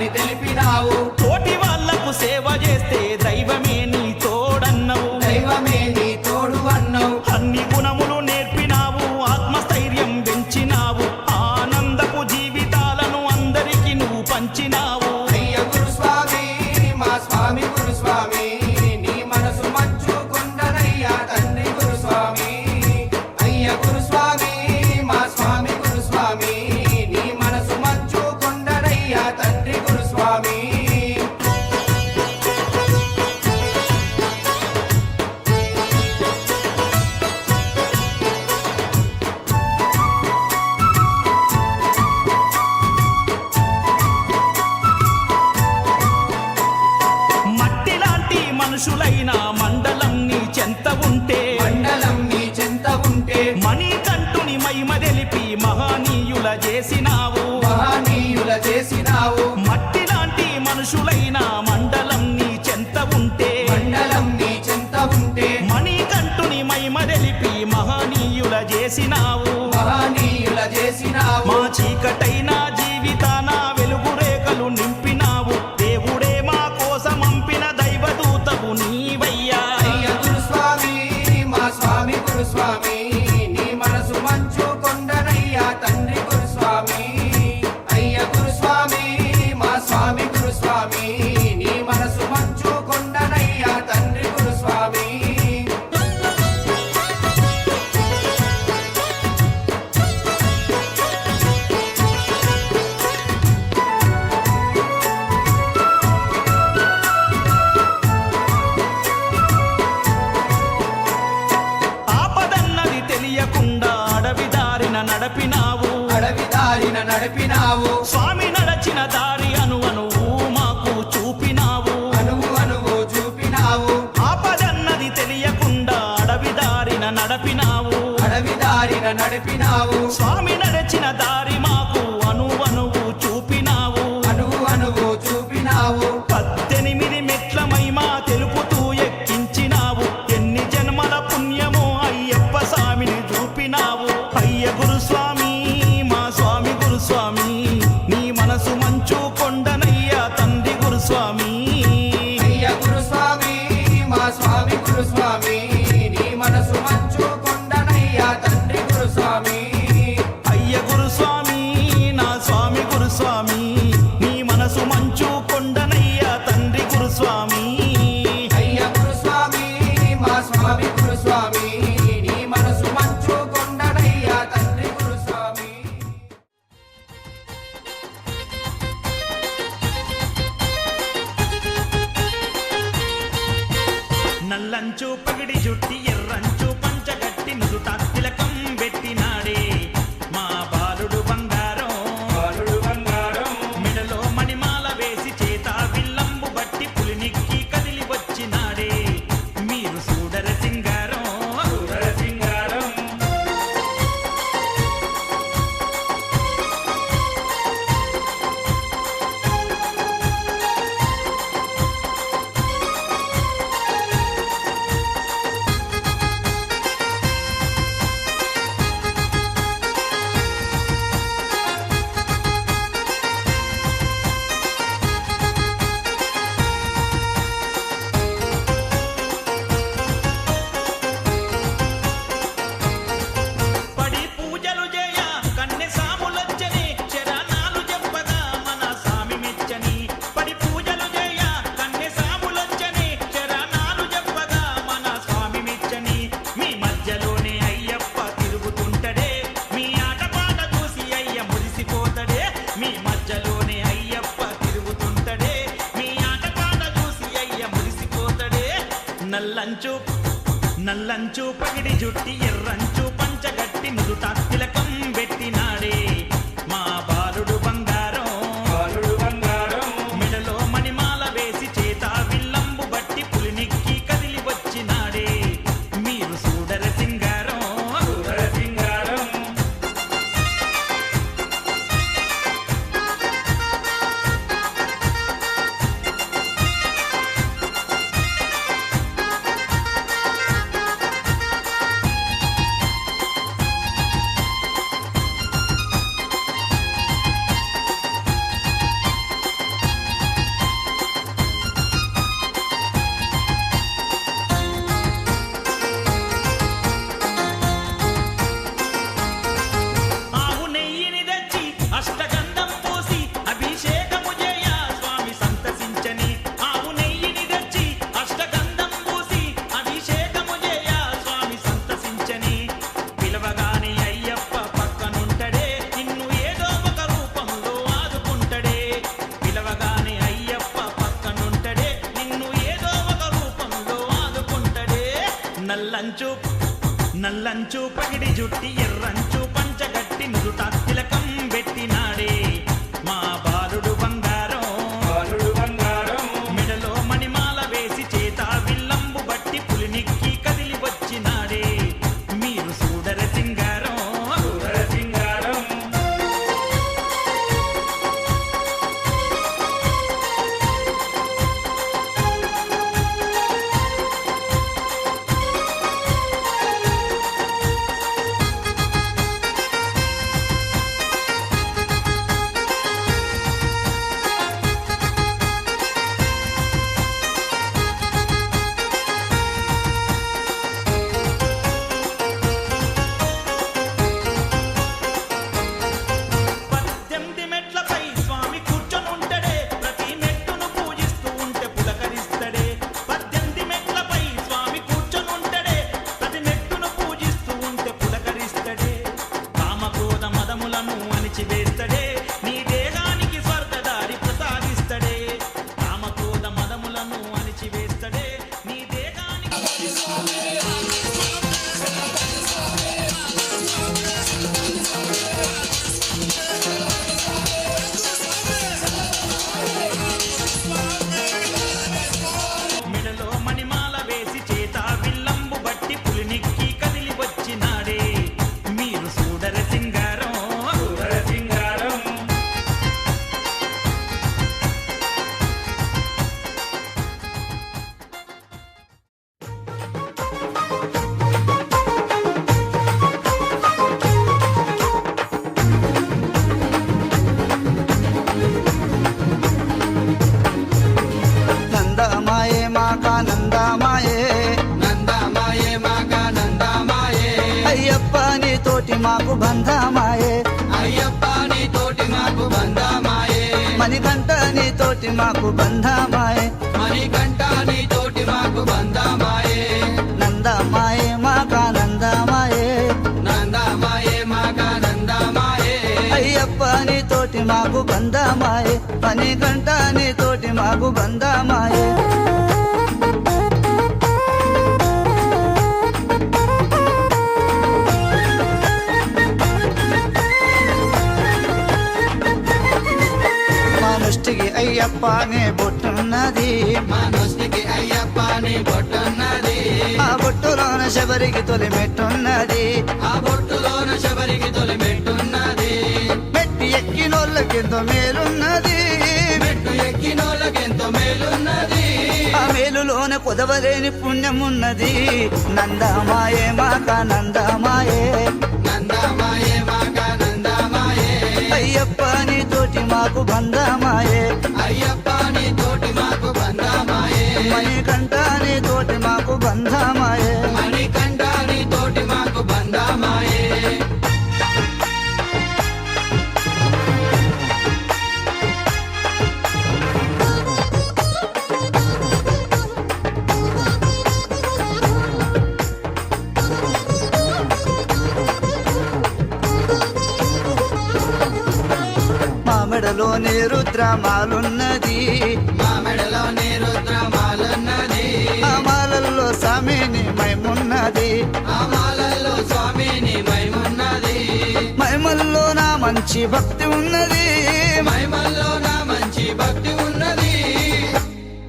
అని తెలిపినావు. తోటి వాళ్లకు సేవ చేస్తే దైవమే నీ తోడన్నవు. దైవమే నీ తోడు అన్నవు. అన్ని గుణములు నేర్పినావు, ఆత్మస్థైర్యం పెంచినావు, ఆనందపు జీవితాలను అందరికీ నువ్వు పంచినావు. అయ్య గురుస్వామి మా స్వామి గురుస్వామి నీ మనసు మంచు కొండనయ్యా తండ్రి గురుస్వామి. అయ్య గురుస్వామి మా స్వామి గురుస్వామి నీ మనసు మంచు కొండనయ్యా తండ్రి గురుస్వామి. మట్టి లాంటి మనుషులైన మండలం నీ చెంత ఉంటే, మండలం నీ చెంత ఉంటే మణికంఠుని మహిమ తెలిపి మహనీయుల చేసినావు. మహనీయుల చేసినావు. మట్టి లాంటి మనుషులైన మండలం నీ చెంత ఉంటే, మండలం నీ చెంత ఉంటే మణికంఠుని మహిమ తెలిపి మహనీయుల చేసినావు. మహనీయుల చేసినావు. మా చీకటైన జీవితాన వెలుగు రేఖలు నింపినావు. దేవుడే మా కోసం పంపిన దైవదూతవు నీవయ్యా. అయ్య గురుస్వామి మా స్వామి గురుస్వామి నీ మనసు మంచు కొండనయ్యా తండ్రి గురుస్వామి. అయ్య గురుస్వామి మా స్వామి గురుస్వామి నీ మనసు మంచు కొండనయ్యా తండ్రి గురుస్వామి. ఆపదన్నది తెలియకుండా అడవి దారిన నడపినావు. అడవి దారిన నడిపినావు. స్వామి నడచిన దారి అనువనువు మాకు చూపినావు. అనువు అనువు చూపినావు. ఆపదన్నది తెలియకుండా అడవి దారిన నడపినావు. అడవి దారిన నడిపినావు. స్వామి నడచిన దారి మాకు అనువనువు చూపినావు. అనువు అనువు చూపినావు. 18 మెట్ల మహిమా తెలుపుతూ ఎక్కించినావు. ఎన్ని జన్మల పుణ్యమో అయ్యప్ప స్వామిని చూపినావు. అయ్య గురుస్వామి మా స్వామి గురుస్వామి నీ మనసు మంచు కొండనయ్యా తండ్రి గురుస్వామి. అయ్య గురుస్వామి మా స్వామి గురుస్వామి నీ మనసు మంచు కొండనయ్యా తండ్రి గురుస్వామి. అయ్య గురుస్వామి నా స్వామి గురుస్వామి నీ మనసు మంచు కొండనయ్యా తండ్రి గురుస్వామి. అయ్య గురుస్వామి మా స్వామి గురుస్వామి నీ మనసు మంచు కొండనయ్యా తండ్రి గురుస్వామి. నల్లంచు పగిడి జుట్టి ఎర్రంచు పంచగట్టి నుదుట తిలకం పెట్టినాడే మా బాలుడు బంగారం. బాలుడు బంగారం. మెడలో మణిమాల వేసి చేత విల్లంబు బట్టి పులినిక్కి కదిలి వచ్చినాడే మీరు చూడర సింగారం. సుందర సింగారం. పడి పూజలు చేయ కన్నె సాములొచ్చని చరణాలు చెప్పగా మన స్వామి మెచ్చని. పడి పూజలు చేయ కన్నె సాములొచ్చని చరణాలు చెప్పగా మన స్వామి మెచ్చని. మీ మధ్యలోనే అయ్యప్ప తిరుగుతుంటడే మీ ఆటపాట చూసి అయ్య మురిసిపోతడే. మీ మధ్యలోనే అయ్యప్ప తిరుగుతుంటడే మీ ఆటపాట చూసి అయ్య మురిసిపోతడే. నల్లంచు నల్లంచు పగిడి జుట్టి ఎర్రంచు పంచగట్టి నుదుట తిలకం పెట్టినాడే మా బాలుడు బంగారం. బాలుడు బంగారం. మెడలో మణిమాల వేసి చేత విల్లంబు బట్టి పులినిక్కి కదిలి వచ్చినాడే మీరు చూడర సింగారం. సుందర సింగారం. నల్లంచు పగిడి జుట్టి ఎర్రంచు పంచగట్టి నుదుట తిలకం పెట్టినాడే మా బాలుడు బంగారం మెడలో మణిమాల వేసి చేత విల్లంబు బట్టి పులినిక్కి కదిలి వచ్చినాడే మీరు చూడర సింగారం మాకు బంధమాయే అయ్యప్ప నీ తోటి మాకు బంధమాయే మణికంఠ నీ తోటి మాకు బంధమాయే మణికంఠ నీ తోటి మాకు బంధమాయే నందమాయే మాకానందమాయే నందమాయే మాకానందమాయే అయ్యప్ప నీ తోటి మాకు బంధమాయే మణికంఠ నీ తోటి మాకు బంధమాయే అయ్యప్పనే బొట్టున్నది మనస్తికి అయ్యప్పనే బొట్టున్నది ఆ బొట్టులోన శబరికి తొలి మెట్టున్నది ఆ బొట్టులోన శబరికి తొలి మెట్టున్నది మెట్టి ఎక్కినోళ్ళకెంతో మేలున్నది మెట్టు ఎక్కినోళ్ళకెంతో మేలున్నది ఆ మేలులోన కొదవలేని పుణ్యమున్నది నందమాయే మాకానందమాయే నందమాయే మాకానందమాయే అయ్యప్ప నీ తోటి మాకు బంధమాయే అయ్యప్ప నీ తోటి మాకు బంధమాయే మణికంఠ నీ తోటి మాకు బంధమాయే మణికంఠ నీ తోటి మాకు బంధమాయే మెడలోనే రుద్రమాలున్నది మా మెడలోనే రుద్రమాలున్నది ఆ మాలల్లో స్వామిని మైమున్నది ఆ మాలల్లో స్వామిని మైమున్నది మైమల్లో నా మంచి భక్తి ఉన్నది మైమల్లో నా మంచి భక్తి ఉన్నది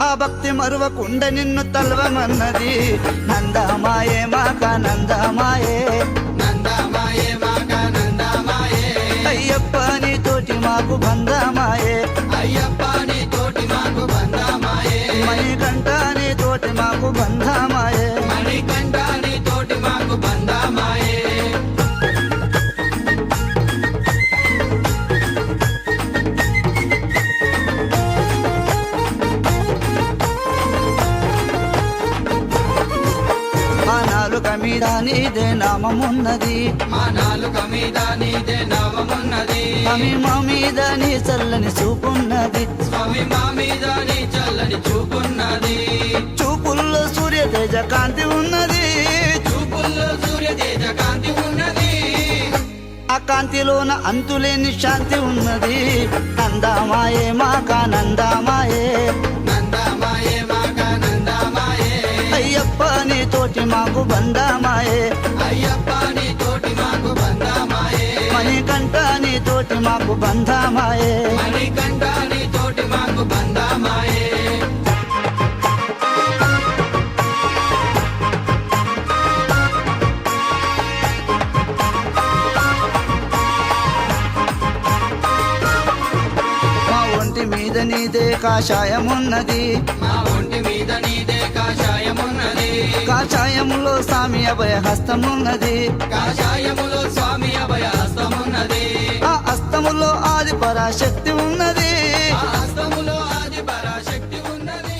ఆ భక్తి మరువకుండా నిన్ను తల్వమన్నది నందమాయే మాకానందమాయే నందమాయే మాకానందమాయే అయ్యప్ప నీ తోటి మాకు బంధమాయే అయ్యప్ప నీ తోటి మాకు బంధమాయే మణికంఠ నీ తోటి మాకు బంధమాయే మణికంఠ నీ తోటి మాకు బంధమాయే మా నాలుక మీద నీదే నామమున్నది మా నాలుక మీద నీదే నామమున్నది స్వామి మా మీద నీ చల్లని చూపున్నది స్వామి మా మీద నీ చల్లని చూపున్నది చూపుల్లో సూర్య తేజ కాంతి ఉన్నది చూపుల్లో సూర్య తేజ కాంతి ఉన్నది ఆ కాంతిలోన అంతులేని శాంతి ఉన్నది నందమాయే మాకానందమాయే నందమాయే మాకానందమాయే అయ్యప్ప నీ తోటి మాకు బంధమాయే బంధమాయే అయ్యప్ప నీ తోటి మాకు బంధమాయే మణికంఠ నీ తోటి మాకు బంధమాయే మణికంఠ నీ తోటి మాకు బంధమాయే మీద నీదే కాషాయమున్నది మా ఒంటి మీద నీదే కాషాయమున్నది కాషాయములో స్వామి అభయ హస్తమున్నది కాషాయములో స్వామి అభయ హస్తమున్నది ఆ హస్తములో ఆది పరాశక్తి ఉన్నది ఆ హస్తములో ఆది పరాశక్తి ఉన్నది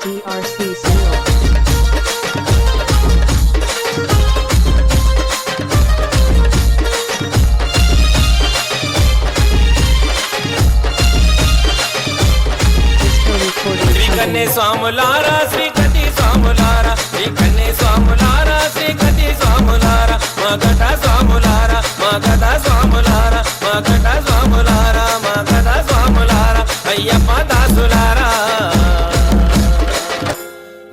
DRC Seal. శ్రీ కన్నే స్వాములారా శ్రీ కటి స్వాములారా శ్రీ కన్నే స్వాములారా శ్రీ కటి స్వాములారా మా గట స్వాములారా మా గట స్వాములారా మా గట స్వాములారా మా గట స్వాములారా అయ్యప్ప దాసులారా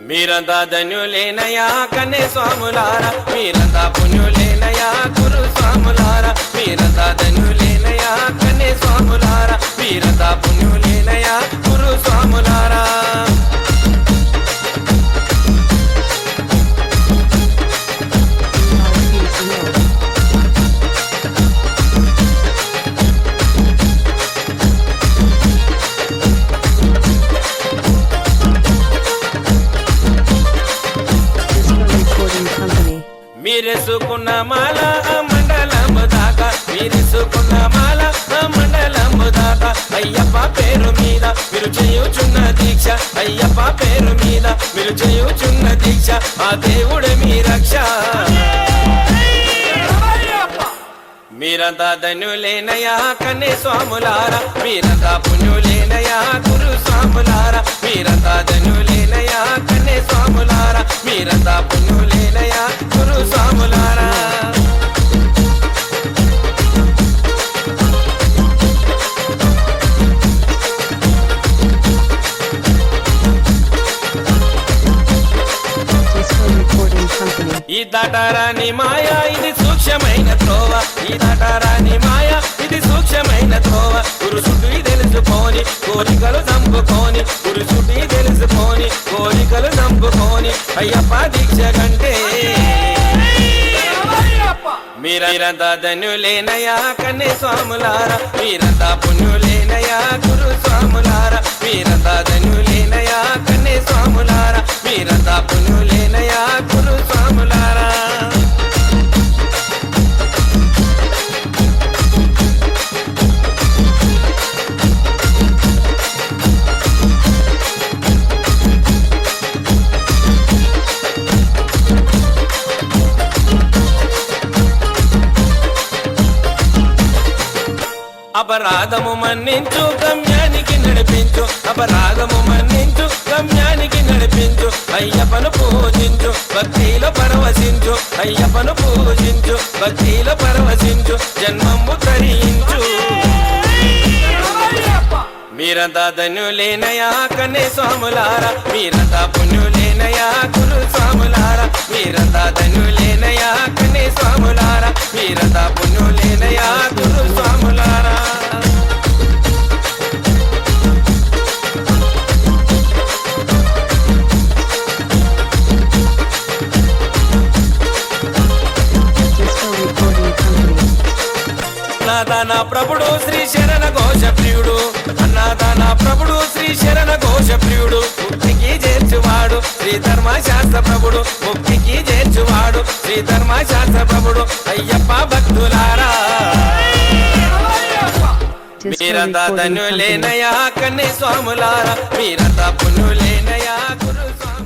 మీరంతా ధన్యులేనయా కన్నే స్వాములారా మీరంతా పుణ్యులేనయా గురు స్వాములారా మీరంతా ధన్యులేనయా కన్నే స్వాములారా మీరంతా పుణ్యులేనయా గురు స్వాములారా మీరేసుకున్న మాల మండలము దాకా మీరేసుకున్న మాల మండలము దాకా అయ్యప్ప పేరు మీద మీరు చేయుచున్న దీక్ష అయ్యప్ప పేరు మీద మీరు చేయుచున్న దీక్ష ఆ దేవుడే మీ రక్ష మీరంతా ధన్యులేనయా కన్నే స్వాములారా మీరంతా పుణ్యులేనయా గురు స్వాములారా మీరంతా ధన్యులేనయా కన్నే స్వాములారా మీరంతా పుణ్యులేనయా గురు స్వాములారా ఈ దాటారాని మాయ ఇది సూక్ష్మమైన త్రోవ ఈ దాటారాని మాయ ఇది సూక్ష్మమైన త్రోవ పురుషుడి తెలుసుకొని కోరికలు చంపుకొని పురుషుడి తెలుసుకొని కోరికలు చంపుకొని అయ్యప్ప దీక్ష కంటే మీరంతా ధన్యులేనయా కన్నే స్వాములారా మీరంతా పుణ్యులేనయా గురు స్వాములారా మీరంతా ధన్యులేనయా కన్నే స్వాములారా మీరంతా పుణ్యులేనయా గురు స్వాములారా అపరాధము మన్నించు గమ్యానికి నడిపించు అపరాధము మన్నించు గమ్యానికి నడిపించు అయ్యప్పను పూజించు భక్తిలో పరవశించు అయ్యప్పను పూజించు భక్తిలో పరవశించు జన్మము తరించు మీరంతా ధన్యులేనయా కన్నే స్వాములారా మీరంతా పుణ్యులేనయా గురు స్వాములారా మీరంతా ధన్యులేనయా కన్నే స్వాములారా మీరంతా పుణ్యులేనయా గురు స్వాములారా అన్నదాన ప్రభుడు శ్రీ శరణ ఘోష ప్రియుడు అన్నదాన ప్రభుడు శ్రీ శరణ ఘోష ప్రియుడు ముక్తికి చేర్చువాడు శ్రీ ధర్మశాస్త్ర ప్రభుడు ముక్తికి చేర్చువాడు శ్రీ ధర్మశాస్త్ర ప్రభుడు అయ్యప్ప భక్తులారా మీరంతా ధన్యులేనయా కన్నే స్వాములారా మీరంతా పుణ్యులేనయా గురు స్వామి